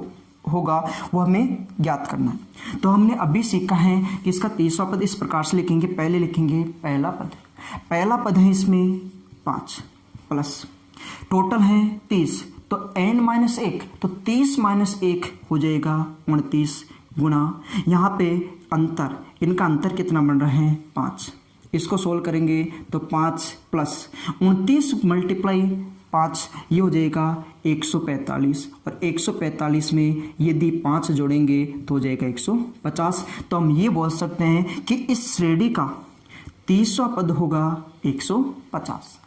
होगा वो हमें ज्ञात करना है। तो हमने अभी सीखा है कि इसका 30वां पद इस प्रकार से लिखेंगे, पहले लिखेंगे पहला पद है इसमें 5 प्लस टोटल है 30, तो n माइनस 1, तो 30 माइनस 1 हो जाएगा 29, गुणा यहाँ पे अंतर, इनका अंतर कितना बन रहा है 5, इसको सोल्व करेंगे तो 5 प्लस 29 मल्टीप्लाई 5, ये हो जाएगा 145, और 145 में यदि 5 जोड़ेंगे तो हो जाएगा 150। तो हम ये बोल सकते हैं कि इस श्रेणी का 30वां पद होगा 150।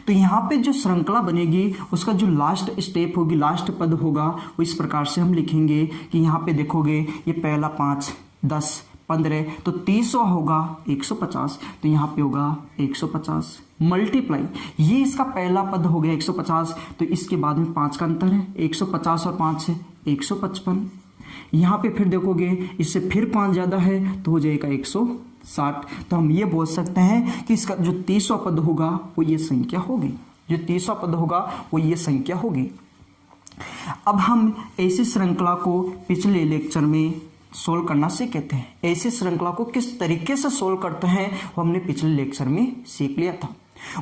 तो यहाँ पे जो श्रृंखला बनेगी उसका जो लास्ट स्टेप होगी, लास्ट पद होगा, वो इस प्रकार से हम लिखेंगे कि यहाँ पे देखोगे ये पहला 5, 10, 15, तो 30वां होगा 150, तो यहाँ पे होगा 150 मल्टीप्लाई, ये इसका पहला पद हो गया 150, तो इसके बाद में 5 का अंतर है, 150 और 5 से 155। यहाँ पे फिर देखोगे इससे फिर 5 ज़्यादा है तो हो जाएगा 160। तो हम ये बोल सकते हैं कि इसका जो 30वां पद होगा वो ये संख्या होगी, जो 30वां पद होगा वो ये संख्या होगी। अब हम ऐसी श्रृंखला को पिछले लेक्चर में सोल्व करना सीखे थे। ऐसी श्रृंखला को किस तरीके से सोल्व करते हैं वो हमने पिछले लेक्चर में सीख लिया था।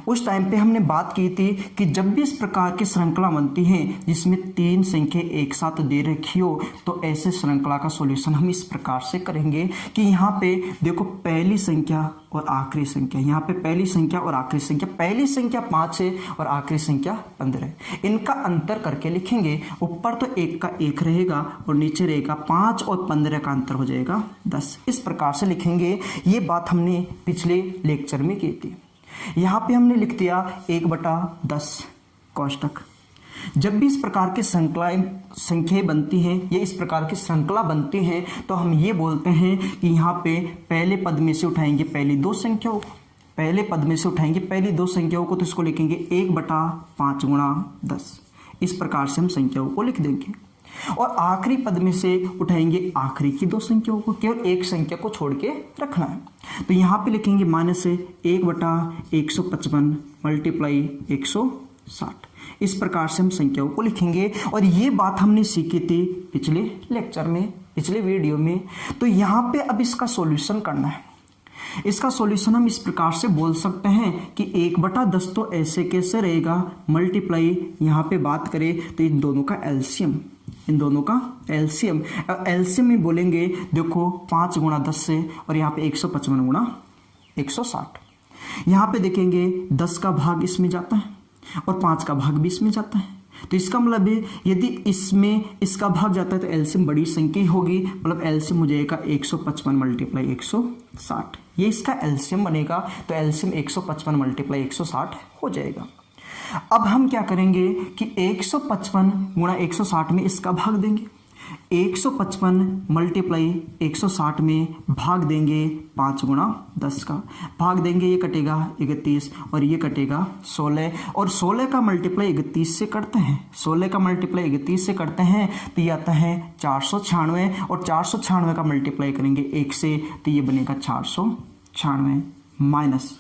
उस टाइम पे हमने बात की थी कि जब भी इस प्रकार की श्रृंखला बनती है जिसमें 3 संख्या एक साथ दे रखी हो, तो ऐसे श्रृंखला का सॉल्यूशन हम इस प्रकार से करेंगे कि यहाँ पे देखो पहली संख्या और आखिरी संख्या, यहाँ पे पहली संख्या और आखिरी संख्या, पहली संख्या 5 है और आखिरी संख्या 15 है, इनका अंतर करके लिखेंगे। ऊपर तो 1 का 1 रहेगा और नीचे रहेगा 5 और 15 का अंतर हो जाएगा 10। इस प्रकार से लिखेंगे। ये बात हमने पिछले लेक्चर में की थी। यहाँ पे हमने लिख दिया 1/10 कोष्टक। जब भी इस प्रकार की संख्याएं बनती हैं, ये इस प्रकार की श्रृंखला बनती हैं, तो हम ये बोलते हैं कि यहाँ पे पहले पद में से उठाएंगे पहली 2 संख्याओं को, पहले पद में से उठाएंगे पहली 2 संख्याओं को, तो इसको लिखेंगे 1/5 गुणा 10। इस प्रकार से हम संख्याओं को लिख देंगे। और आखिरी पद में से उठाएंगे आखिरी की 2 संख्याओं को, केवल एक संख्या को छोड़ के रखना है। तो यहाँ पे लिखेंगे माइनस 1/155 मल्टीप्लाई 160। इस प्रकार से हम संख्याओं को लिखेंगे। और ये बात हमने सीखी थी पिछले लेक्चर में, पिछले वीडियो में। तो यहाँ पे अब इसका सॉल्यूशन करना है। इसका सॉल्यूशन हम इस प्रकार से बोल सकते हैं कि 1/10 तो ऐसे कैसे रहेगा, मल्टीप्लाई यहाँ पे बात करें तो इन दोनों का एलसीएम, इन दोनों का एलसीएम, एलसीएम में बोलेंगे देखो 5 गुणा 10 से, और यहाँ पे 155 गुणा 160। यहाँ पे देखेंगे 10 का भाग इसमें जाता है और 5 का भाग भी इसमें जाता है। तो इसका मतलब है यदि इसमें इसका भाग जाता है तो एलसीएम बड़ी संख्या होगी, मतलब एलसीएम हो जाएगा 155 मल्टीप्लाई 160। ये इसका एलसीएम बनेगा। तो एलसीएम 155 मल्टीप्लाई 160 हो जाएगा। अब हम क्या करेंगे कि 155 गुणा 160 में इसका भाग देंगे। 155 मल्टीप्लाई 160 में भाग देंगे 5 गुणा 10 का, भाग देंगे, ये कटेगा 31 और ये कटेगा 16, और 16 का मल्टीप्लाई 31 से करते हैं, 16 का मल्टीप्लाई 31 से करते हैं तो ये आता है 496, और 496 का मल्टीप्लाई करेंगे 1 से तो ये बनेगा 496 माइनस।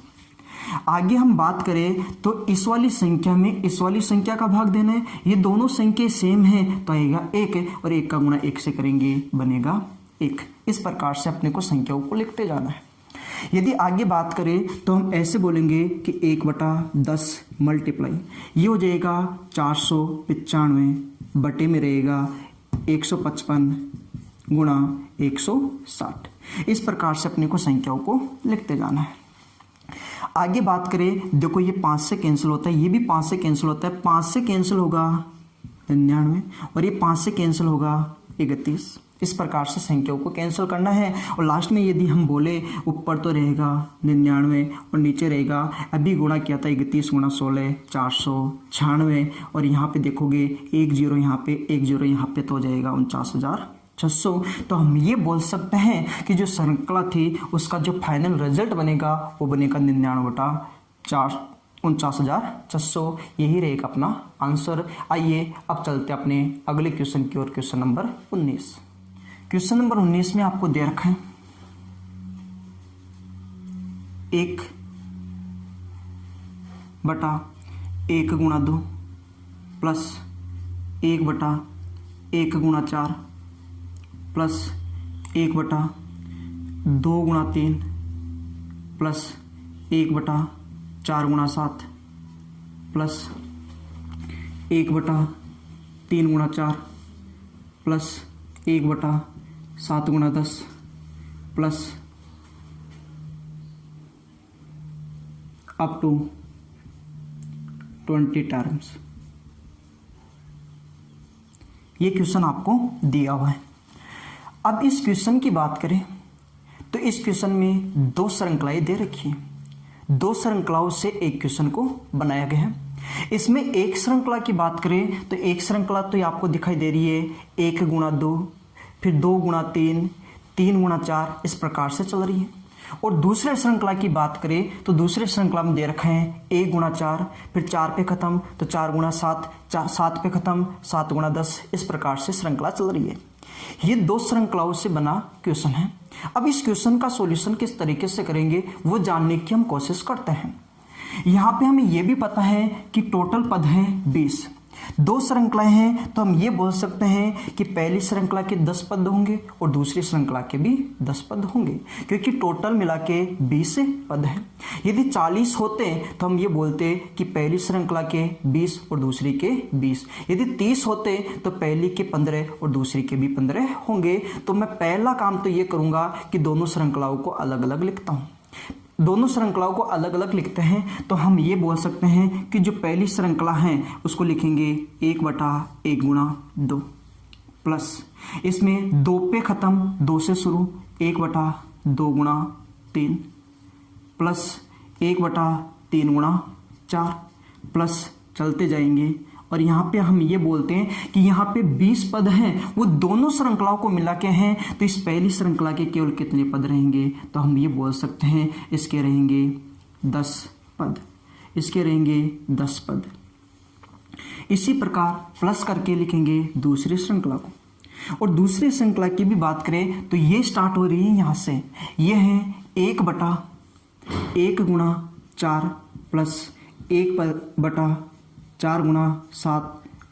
आगे हम बात करें तो इस वाली संख्या में इस वाली संख्या का भाग देना है, ये दोनों संख्या सेम है तो आएगा 1, और 1 का गुणा 1 से करेंगे बनेगा 1। इस प्रकार से अपने को संख्याओं को लिखते जाना है। यदि आगे बात करें तो हम ऐसे बोलेंगे कि 1/10 मल्टीप्लाई ये हो जाएगा 495 बटे में रहेगा 155 गुणा 160। इस प्रकार से अपने को संख्याओं को लिखते जाना है। आगे बात करें, देखो ये 5 से कैंसिल होता है, ये भी 5 से कैंसिल होता है, 5 से कैंसिल होगा 99 और ये 5 से कैंसिल होगा 31। इस प्रकार से संख्याओं को कैंसिल करना है, और लास्ट में यदि हम बोले ऊपर तो रहेगा 99 और नीचे रहेगा, अभी गुणा किया था 31 गुणा 16 496, और यहाँ पे देखोगे 1 0 यहाँ पे 1 0 यहाँ पे तो हो जाएगा 49,600। तो हम ये बोल सकते हैं कि जो श्रृंखला थी उसका जो फाइनल रिजल्ट बनेगा वो बनेगा 99/4 49,600। यही रहेगा अपना आंसर। आइए अब चलते अपने अगले क्वेश्चन की ओर, क्वेश्चन नंबर 19। क्वेश्चन नंबर 19 में आपको दे रखा है 1/1 गुणा 2 प्लस 1/1 गुणा 4 प्लस 1/2 गुणा 3 प्लस 1/4 गुणा 7 प्लस 1/3 गुणा 4 प्लस 1/7 गुणा 10 प्लस अप टू 20 टर्म्स। ये क्वेश्चन आपको दिया हुआ है। अब इस क्वेश्चन की बात करें तो इस क्वेश्चन में 2 श्रृंखलाएं दे रखी हैं। 2 श्रृंखलाओं से एक क्वेश्चन को बनाया गया है। इसमें एक श्रृंखला की बात करें तो एक श्रृंखला तो ये आपको दिखाई दे रही है 1 गुणा 2, फिर 2 गुणा 3, 3 गुणा 4, इस प्रकार से चल रही है। और दूसरे श्रृंखला की बात करें तो दूसरे श्रृंखला में दे रखे हैं 1 गुणा 4, फिर 4 पे खत्म तो 4 गुणा 7, 7 पे खत्म 7 गुणा 10, इस प्रकार से श्रृंखला चल रही है। ये 2 श्रृंखलाओं से बना क्वेश्चन है। अब इस क्वेश्चन का सॉल्यूशन किस तरीके से करेंगे वो जानने की हम कोशिश करते हैं। यहाँ पे हमें यह भी पता है कि टोटल पद है 20। 2 श्रृंखलाएं हैं तो हम ये बोल सकते हैं कि पहली श्रृंखला के 10 पद होंगे और दूसरी श्रृंखला के भी 10 पद होंगे, क्योंकि टोटल मिला के 20 पद हैं। यदि 40 होते तो हम ये बोलते कि पहली श्रृंखला के 20 और दूसरी के 20। यदि 30 होते तो पहली के 15 और दूसरी के भी 15 होंगे। तो मैं पहला काम तो ये करूँगा कि दोनों श्रृंखलाओं को अलग अलग लिखता हूँ। दोनों श्रृंखलाओं को अलग अलग लिखते हैं तो हम ये बोल सकते हैं कि जो पहली श्रृंखला है उसको लिखेंगे 1/1 गुणा 2 प्लस इसमें 2 पे ख़त्म, 2 से शुरू 1/2 गुणा 3 प्लस 1/3 गुणा 4 प्लस चलते जाएंगे। और यहाँ पे हम ये बोलते हैं कि यहाँ पे 20 पद हैं, वो दोनों श्रृंखलाओं को मिला के हैं। तो इस पहली श्रृंखला के केवल कितने पद रहेंगे, तो हम ये बोल सकते हैं इसके रहेंगे 10 पद, इसके रहेंगे 10 पद। इसी प्रकार प्लस करके लिखेंगे दूसरी श्रृंखला को। और दूसरी श्रृंखला की भी बात करें तो ये स्टार्ट हो रही है यहाँ से, ये है 1/1 गुणा 4 प्लस 1/4 गुणा 7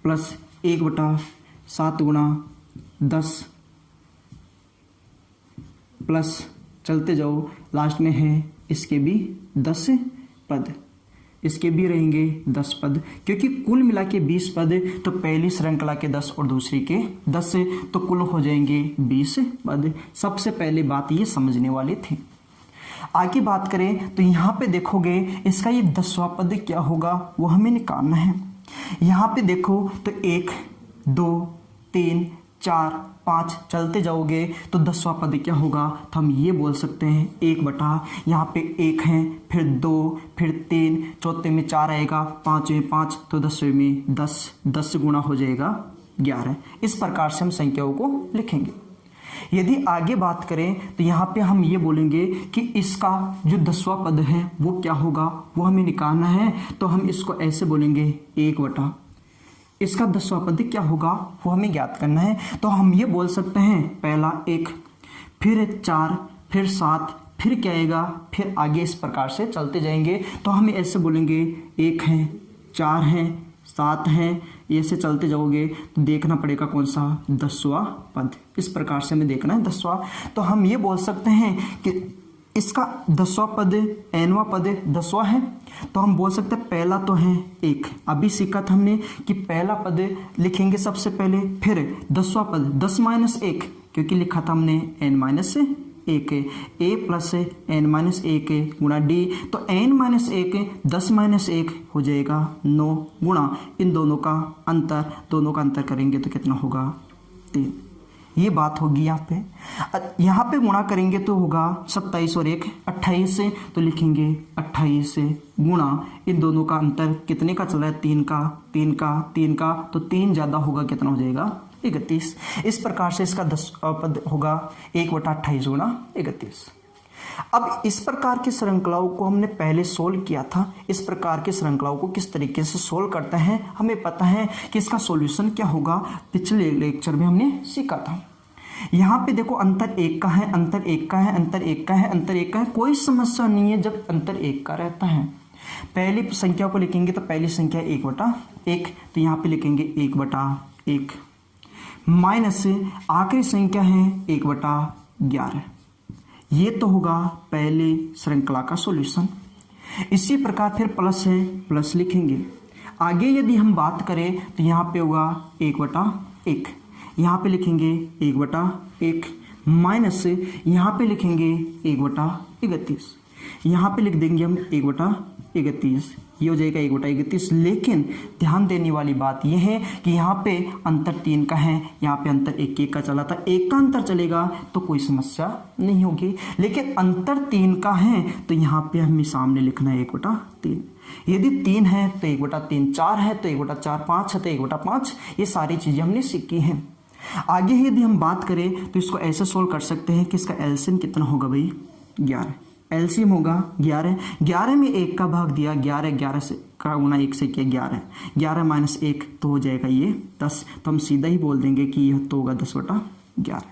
प्लस 1/7 गुणा 10 प्लस चलते जाओ, लास्ट में है इसके भी 10 पद, इसके भी रहेंगे 10 पद। क्योंकि कुल मिला के 20 पद, तो पहली श्रृंखला के 10 और दूसरी के 10 तो कुल हो जाएंगे 20 पद। सबसे पहले बात ये समझने वाली थी। आगे बात करें तो यहाँ पे देखोगे इसका ये 10वां पद क्या होगा वो हमें निकालना है। यहाँ पे देखो तो 1 2 3 4, 5 चलते जाओगे तो 10वां पद क्या होगा, तो हम ये बोल सकते हैं 1 बटा, यहाँ पे 1 है, फिर 2, फिर 3, चौथे में 4 आएगा, 5 में 5, तो 10वें में 10, 10 गुणा हो जाएगा 11। इस प्रकार से हम संख्याओं को लिखेंगे। यदि आगे बात करें तो यहाँ पे हम ये बोलेंगे कि इसका जो 10वां पद है वो क्या होगा, वो हमें निकालना है। तो हम इसको ऐसे बोलेंगे 1 बटा, इसका 10वां पद क्या होगा वो हमें ज्ञात करना है। तो हम ये बोल सकते हैं पहला 1, फिर 4, फिर 7, फिर क्या आएगा, फिर आगे इस प्रकार से चलते जाएंगे। तो हम ऐसे बोलेंगे 1 है, 4 है, 7 है, ऐसे चलते जाओगे तो देखना पड़ेगा कौन सा 10वां पद। इस प्रकार से हमें देखना है 10वां। तो हम ये बोल सकते हैं कि इसका 10वां पद, nवां पद 10वां है। तो हम बोल सकते हैं पहला तो है 1, अभी सीखा था हमने कि पहला पद लिखेंगे सबसे पहले, फिर 10वां पद 10 माइनस 1, क्योंकि लिखा था हमने n माइनस 1 है, a प्लस n माइनस 1 गुणा d। तो n माइनस 1 10 माइनस 1 हो जाएगा 9 गुणा इन दोनों का अंतर करेंगे तो कितना होगा 3। ये बात होगी यहाँ पे गुणा करेंगे तो होगा 27 और 1 28, तो लिखेंगे 28 गुणा इन दोनों का अंतर कितने का चला है, 3 का, तो 3 ज़्यादा होगा, कितना हो जाएगा 31। इस प्रकार से इसका 10 पद होगा 1 बटा 28 गुणा 31। अब इस प्रकार की श्रृंखलाओं को हमने पहले सोल्व किया था। इस प्रकार की श्रृंखलाओं को किस तरीके से सोल्व करते हैं हमें पता है कि इसका सॉल्यूशन क्या होगा, पिछले लेक्चर में हमने सीखा था। यहाँ पे देखो अंतर 1 का है, अंतर 1 का है, अंतर 1 का है, अंतर 1 का है, कोई समस्या नहीं है जब अंतर 1 का रहता है। पहली संख्या को लिखेंगे तो पहली संख्या 1 बटा 1, तो यहाँ पे लिखेंगे 1 बटा 1 माइनस आखिरी संख्या है 1 बटा 11। ये तो होगा पहले श्रृंखला का सॉल्यूशन। इसी प्रकार फिर प्लस है, प्लस लिखेंगे। आगे यदि हम बात करें तो यहाँ पे होगा 1 बटा 1, यहाँ पे लिखेंगे 1 बटा 1 माइनस यहाँ पे लिखेंगे 1 बटा 31, यहाँ पे लिख देंगे हम 1 बटा 31, ये हो जाएगा 1 बटा 31। लेकिन ध्यान देने वाली बात यह है कि यहाँ पे अंतर 3 का है, यहाँ पे अंतर 1 का चला था, 1 का अंतर चलेगा तो कोई समस्या नहीं होगी। लेकिन अंतर 3 का है तो यहाँ पे हमें सामने लिखना है 1 बटा 3। यदि 3 है तो 1 बटा 3, 4 है तो 1 बटा 4, 5 है तो 1 बटा 5। ये सारी चीज़ें हमने सीखी हैं। आगे यदि हम बात करें तो इसको ऐसे सोल्व कर सकते हैं कि इसका एलसीएम कितना होगा भाई 11। एलसीएम होगा 11, 11 में 1 का भाग दिया, 11 से का गुना 1 से किया 11 माइनस 1 तो हो जाएगा ये 10। तो हम सीधा ही बोल देंगे कि यह तो होगा 10 बटा 11।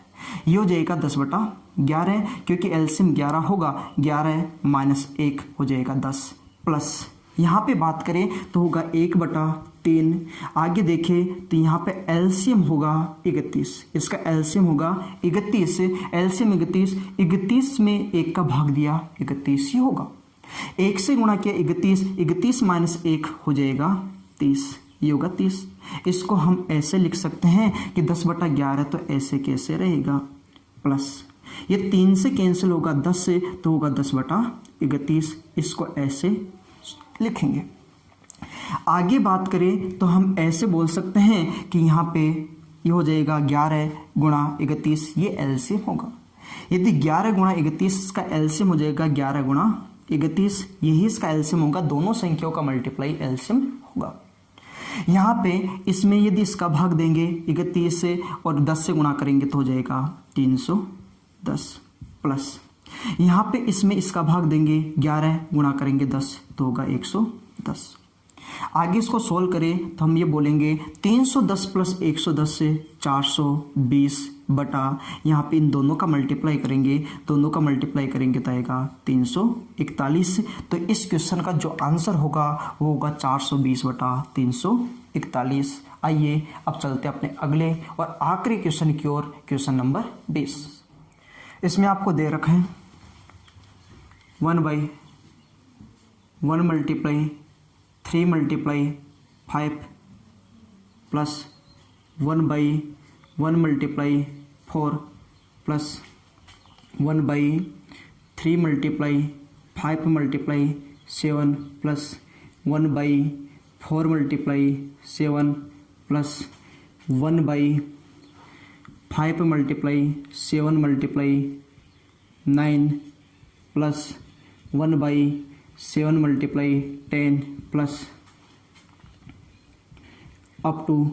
ये हो जाएगा 10 बटा 11 क्योंकि एलसीएम 11 होगा, 11 माइनस 1 हो जाएगा 10 प्लस यहाँ पे बात करें तो होगा 1 बटा 3। आगे देखें तो यहाँ पे एलसीएम होगा 31, इसका एलसीएम होगा 31, एलसीएम 31 में 1 का भाग दिया 31 ही होगा, 1 से गुणा किया 31 माइनस 1 हो जाएगा 30, ये होगा 30। इसको हम ऐसे लिख सकते हैं कि 10 बटा 11 तो ऐसे कैसे रहेगा प्लस ये 3 से कैंसिल होगा 10 से तो होगा 10 बटा 31, इसको ऐसे लिखेंगे। आगे बात करें तो हम ऐसे बोल सकते हैं कि यहाँ पे ये हो जाएगा 11 गुणा 31, ये एलसीएम होगा। यदि 11 गुणा 31 इसका एलसीएम हो जाएगा 11 गुणा 31, यही इसका एलसीएम होगा, दोनों संख्याओं का मल्टीप्लाई एलसीएम होगा। यहाँ पे इसमें यदि इसका भाग देंगे 31 से और 10 से गुणा करेंगे तो हो जाएगा 310 प्लस यहाँ पे इसमें इसका भाग देंगे 11 गुणा करेंगे 10 तो होगा 110। आगे इसको सोल्व करें तो हम ये बोलेंगे 310 प्लस 110 से 420 बटा यहाँ पे इन दोनों का मल्टीप्लाई करेंगे, तो आएगा 341। तो इस क्वेश्चन का जो आंसर होगा वो होगा 420 बटा 341। आइए अब चलते अपने अगले और आखिरी क्वेश्चन की ओर, क्वेश्चन नंबर 20। इसमें आपको दे रखा है 1/1 multiply 3 multiply 5 plus 1/1 multiply 4 plus 1/3 multiply 5 multiply 7 plus 1/4 multiply 7 plus 1/4 5 multiply 7 multiply 9 plus 1/7 multiply 10 plus up to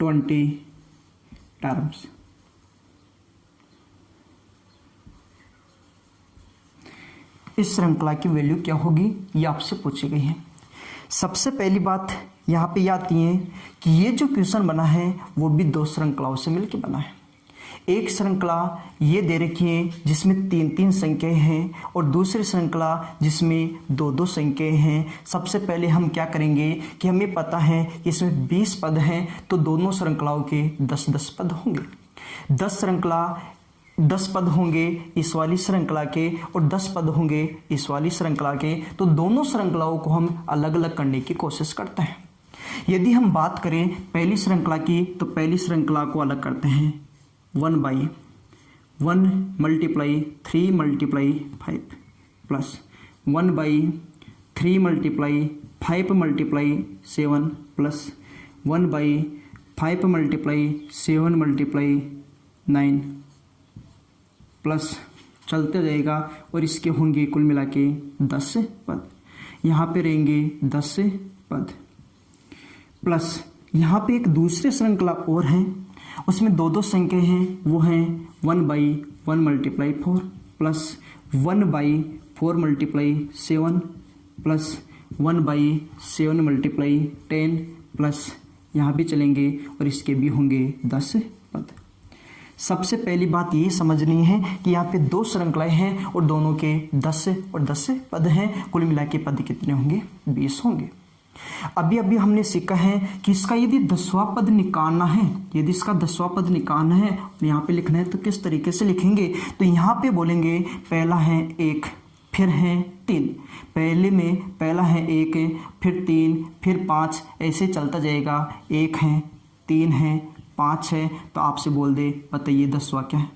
20 terms. इस श्रृंखला की वैल्यू क्या होगी ये आपसे पूछी गई है। सबसे पहली बात यहाँ पे ये आती है कि ये जो क्वेश्चन बना है वो भी दो श्रृंखलाओं से मिलकर बना है। एक श्रृंखला ये दे रखी है जिसमें 3-3 संख्याएं हैं और दूसरी श्रृंखला जिसमें 2-2 संख्याएं हैं। सबसे पहले हम क्या करेंगे कि हमें पता है कि इसमें 20 पद हैं तो दोनों श्रृंखलाओं के 10-10 पद होंगे। 10 पद होंगे इस वाली श्रृंखला के और 10 पद होंगे इस वाली श्रृंखला के। तो दोनों श्रृंखलाओं को हम अलग अलग करने की कोशिश करते हैं। यदि हम बात करें पहली श्रृंखला की तो पहली श्रृंखला को अलग करते हैं 1/1 multiply 3 multiply 5 plus 1/3 multiply 5 multiply 7 plus 1/5 multiply 7 multiply 9 plus चलते जाएगा और इसके होंगे कुल मिला के 10 पद। यहाँ पे रहेंगे 10 पद प्लस यहाँ पे एक दूसरी श्रृंखला और है उसमें 2-2 संख्या हैं वो हैं 1/1 multiply 4 plus 1/4 multiply 7 plus 1/7 multiply 10 plus यहाँ भी चलेंगे और इसके भी होंगे 10 पद। सबसे पहली बात ये समझनी है कि यहाँ पे दो श्रृंखलाएं हैं और दोनों के 10 और 10 पद हैं। कुल मिला के पद कितने होंगे 20 होंगे। अभी हमने सीखा है कि इसका यदि 10वां पद निकालना है, यदि इसका 10वां पद निकालना है यहाँ पे लिखना है तो किस तरीके से लिखेंगे। तो यहाँ पे बोलेंगे पहला है 1 फिर है 3, पहले में पहला है 1 फिर 3 फिर 5 ऐसे चलता जाएगा। 1 है 3 है 5 है तो आपसे बोल दे बताइए 10वां क्या है।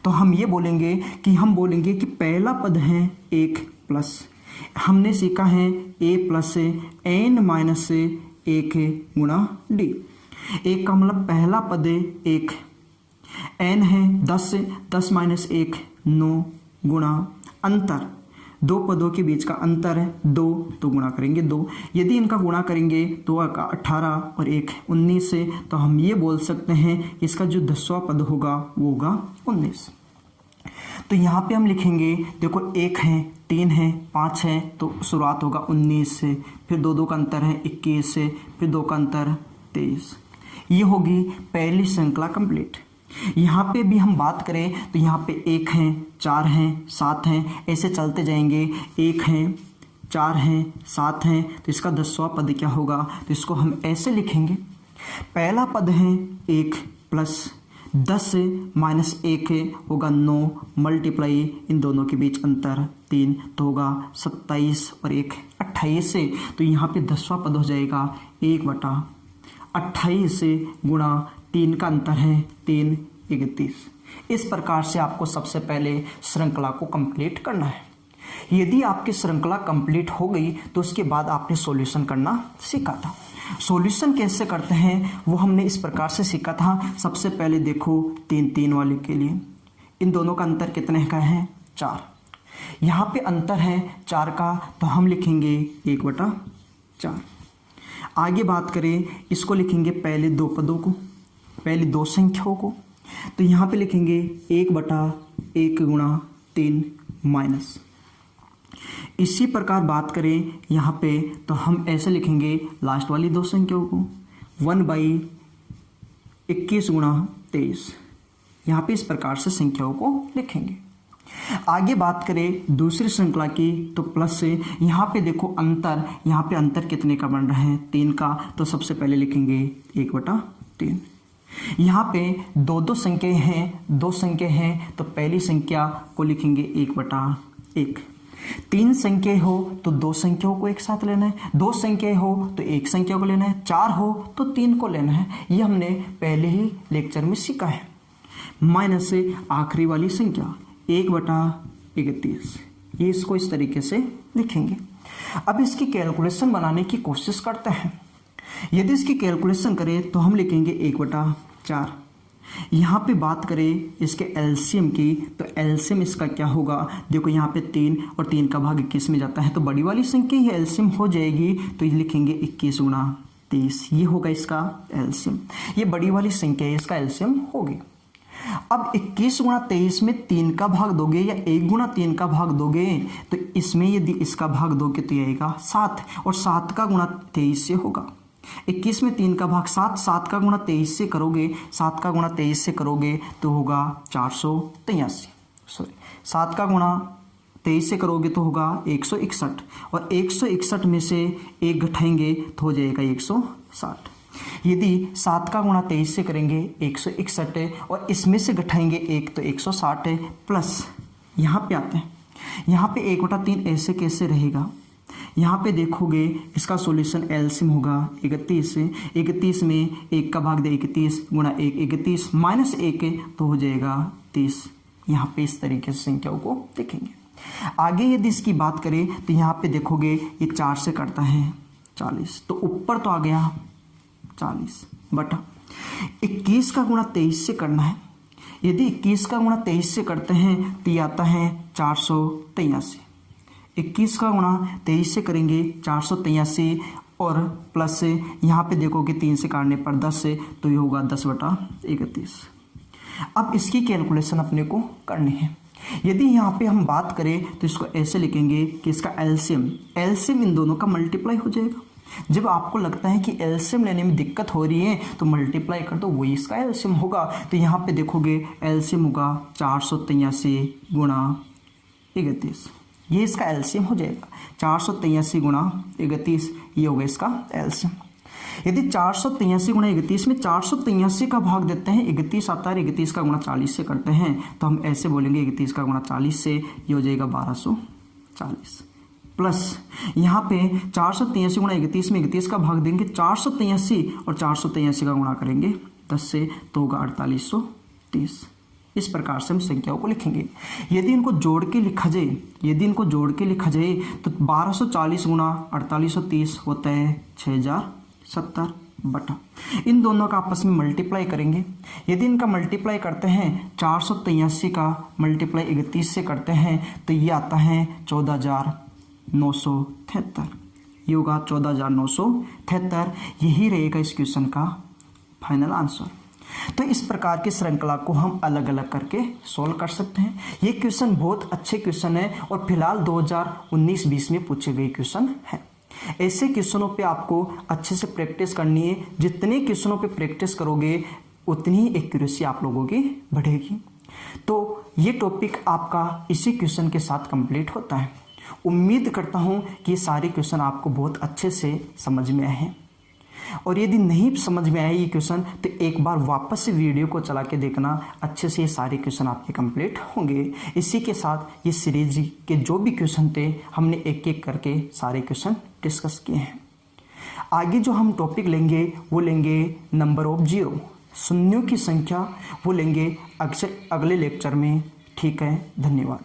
तो हम ये बोलेंगे कि पहला पद है 1 प्लस हमने सीखा है a प्लस n माइनस 1 गुणा d। 1 का मतलब पहला पद 1 n है 10 माइनस 1 9 गुणा अंतर दो पदों के बीच का अंतर है 2 तो गुणा करेंगे 2। यदि इनका गुणा करेंगे 2 का 18 और 1 19 से तो हम ये बोल सकते हैं कि इसका जो 10वां पद होगा वो होगा 19। तो यहाँ पे हम लिखेंगे देखो 1 है 3 है 5 है तो शुरुआत होगा 19 से, फिर 2 का अंतर है 21 से, फिर 2 का अंतर 23। ये होगी पहली श्रृंखला कंप्लीट। यहाँ पे भी हम बात करें तो यहाँ पे 1 है 4 है 7 है ऐसे चलते जाएंगे। 1 है 4 है 7 है तो इसका 10वां पद क्या होगा तो इसको हम ऐसे लिखेंगे। पहला पद है 1 प्लस 10 माइनस 1 होगा 9 मल्टीप्लाई इन दोनों के बीच अंतर 3 तो होगा 27 और 1 28 से। तो यहाँ पे 10वां पद हो जाएगा 1/28 से गुणा 3 का अंतर है 3 31। इस प्रकार से आपको सबसे पहले श्रृंखला को कंप्लीट करना है। यदि आपकी श्रृंखला कंप्लीट हो गई तो उसके बाद आपने सॉल्यूशन करना सीखा था। सॉल्यूशन कैसे करते हैं वो हमने इस प्रकार से सीखा था। सबसे पहले देखो 3 वाले के लिए इन दोनों का अंतर कितने का है 4। यहाँ पे अंतर है 4 का तो हम लिखेंगे 1/4। आगे बात करें इसको लिखेंगे पहले 2 पदों को, पहले 2 संख्याओं को। तो यहाँ पे लिखेंगे 1/1 गुणा 3 माइनस। इसी प्रकार बात करें यहाँ पे तो हम ऐसे लिखेंगे लास्ट वाली 2 संख्याओं को 1/21 गुणा 23। यहाँ पे इस प्रकार से संख्याओं को लिखेंगे। आगे बात करें दूसरी श्रृंखला की तो प्लस से यहाँ पे देखो अंतर, यहाँ पे अंतर कितने का बन रहा है 3 का। तो सबसे पहले लिखेंगे 1/3। यहाँ पे 2 संख्याएं हैं, 2 संख्या हैं तो पहली संख्या को लिखेंगे 1/1। 3 संख्या हो तो 2 संख्याओं को एक साथ लेना है, 2 संख्या हो तो 1 संख्या को लेना है, 4 हो तो 3 को लेना है। ये हमने पहले ही लेक्चर में सीखा है। माइनस से आखिरी वाली संख्या 1/31। ये इसको इस तरीके से लिखेंगे। अब इसकी कैलकुलेशन बनाने की कोशिश करते हैं। यदि इसकी कैलकुलेशन करें तो हम लिखेंगे 1/4 4। यहाँ पे बात करें इसके एलसीएम की, तो एलसीएम इसका क्या होगा, देखो यहाँ पे 3 और 3 का भाग 21 में जाता है, तो बड़ी वाली संख्या ये एलसीएम हो जाएगी, तो ये लिखेंगे 21 गुणा 23, ये होगा इसका एलसीएम। ये बड़ी वाली संख्या है, इसका एलसीएम होगी। अब 21 गुणा 23 में 3 का भाग दोगे या 1 गुणा 3 का भाग दोगे, तो इसमें यदि इसका भाग दोगे तो ये आएगा 7, और 7 का गुणा 23 से होगा। 21 में 3 का भाग 7, 7 का गुणा 23 से करोगे, 7 का गुणा 23 से करोगे तो होगा 483, सॉरी 7 का गुणा 23 से करोगे तो होगा 161, और 161 में से 1 घटाएंगे तो हो जाएगा 160। यदि 7 का गुणा 23 से करेंगे 161 है, और इसमें से घटाएंगे 1 तो 160 है, प्लस यहाँ पे आते हैं, यहाँ पे 1/3 ऐसे कैसे रहेगा, यहाँ पे देखोगे इसका सॉल्यूशन एलसीएम होगा 31, 31 में 1 का भाग दे 31 गुणा 1, 31 माइनस 1 तो हो जाएगा 30। यहाँ पे इस तरीके से संख्याओं को देखेंगे। आगे यदि इसकी बात करें तो यहाँ पे देखोगे ये 4 से कटता है 40, तो ऊपर तो आ गया 40 बटा 21 का गुणा 23 से करना है। यदि 21 का गुणा 23 से करते हैं तो ये आता है 483। 21 का गुणा 23 से करेंगे 483, और प्लस से यहाँ पे देखोगे 3 से काटने पर 10 से, तो ये होगा 10/31। अब इसकी कैलकुलेशन अपने को करनी है। यदि यहाँ पे हम बात करें तो इसको ऐसे लिखेंगे कि इसका एलसीएम इन दोनों का मल्टीप्लाई हो जाएगा। जब आपको लगता है कि एलसीएम लेने में दिक्कत हो रही है तो मल्टीप्लाई कर दो, वही इसका एलसीएम होगा। तो यहाँ पे देखोगे एलसीएम होगा 483 गुणा 31, ये इसका एलसीएम हो जाएगा। 483 गुणा 31 ये होगा इसका एलसीएम। यदि 483 गुणा 31 में 483 का भाग देते हैं, 31 आता है, 31 का गुणा 40 से करते हैं, तो हम ऐसे बोलेंगे 31 का गुणा 40 से ये हो जाएगा 1240, प्लस यहाँ पे 483 गुणा 31 में 31 का भाग देंगे 483, और 483 का गुणा करेंगे 10 से तो होगा 4830। इस प्रकार से हम संख्याओं को लिखेंगे। यदि इनको जोड़ के लिखा जाए तो 1240 गुणा 4830 होता है 6070 बटा, इन दोनों का आपस में मल्टीप्लाई करेंगे। यदि इनका मल्टीप्लाई करते हैं 483 का मल्टीप्लाई 31 से करते हैं तो ये आता है 14973, ये होगा 14973। यही रहेगा इस क्वेश्चन का फाइनल आंसर। तो इस प्रकार की श्रृंखला को हम अलग अलग करके सॉल्व कर सकते हैं। ये क्वेश्चन बहुत अच्छे क्वेश्चन है और फिलहाल 2019-20 में पूछे गए क्वेश्चन है। ऐसे क्वेश्चनों पे आपको अच्छे से प्रैक्टिस करनी है। जितने क्वेश्चनों पे प्रैक्टिस करोगे उतनी ही एक्यूरेसी आप लोगों की बढ़ेगी। तो ये टॉपिक आपका इसी क्वेश्चन के साथ कंप्लीट होता है। उम्मीद करता हूँ कि ये सारे क्वेश्चन आपको बहुत अच्छे से समझ में आए हैं, और यदि नहीं समझ में आए ये क्वेश्चन तो एक बार वापस से वीडियो को चला के देखना, अच्छे से ये सारे क्वेश्चन आपके कंप्लीट होंगे। इसी के साथ ये सीरीज के जो भी क्वेश्चन थे हमने एक एक करके सारे क्वेश्चन डिस्कस किए हैं। आगे जो हम टॉपिक लेंगे वो लेंगे नंबर ऑफ जीरो, शून्यों की संख्या, वो लेंगे अगले लेक्चर में। ठीक है, धन्यवाद।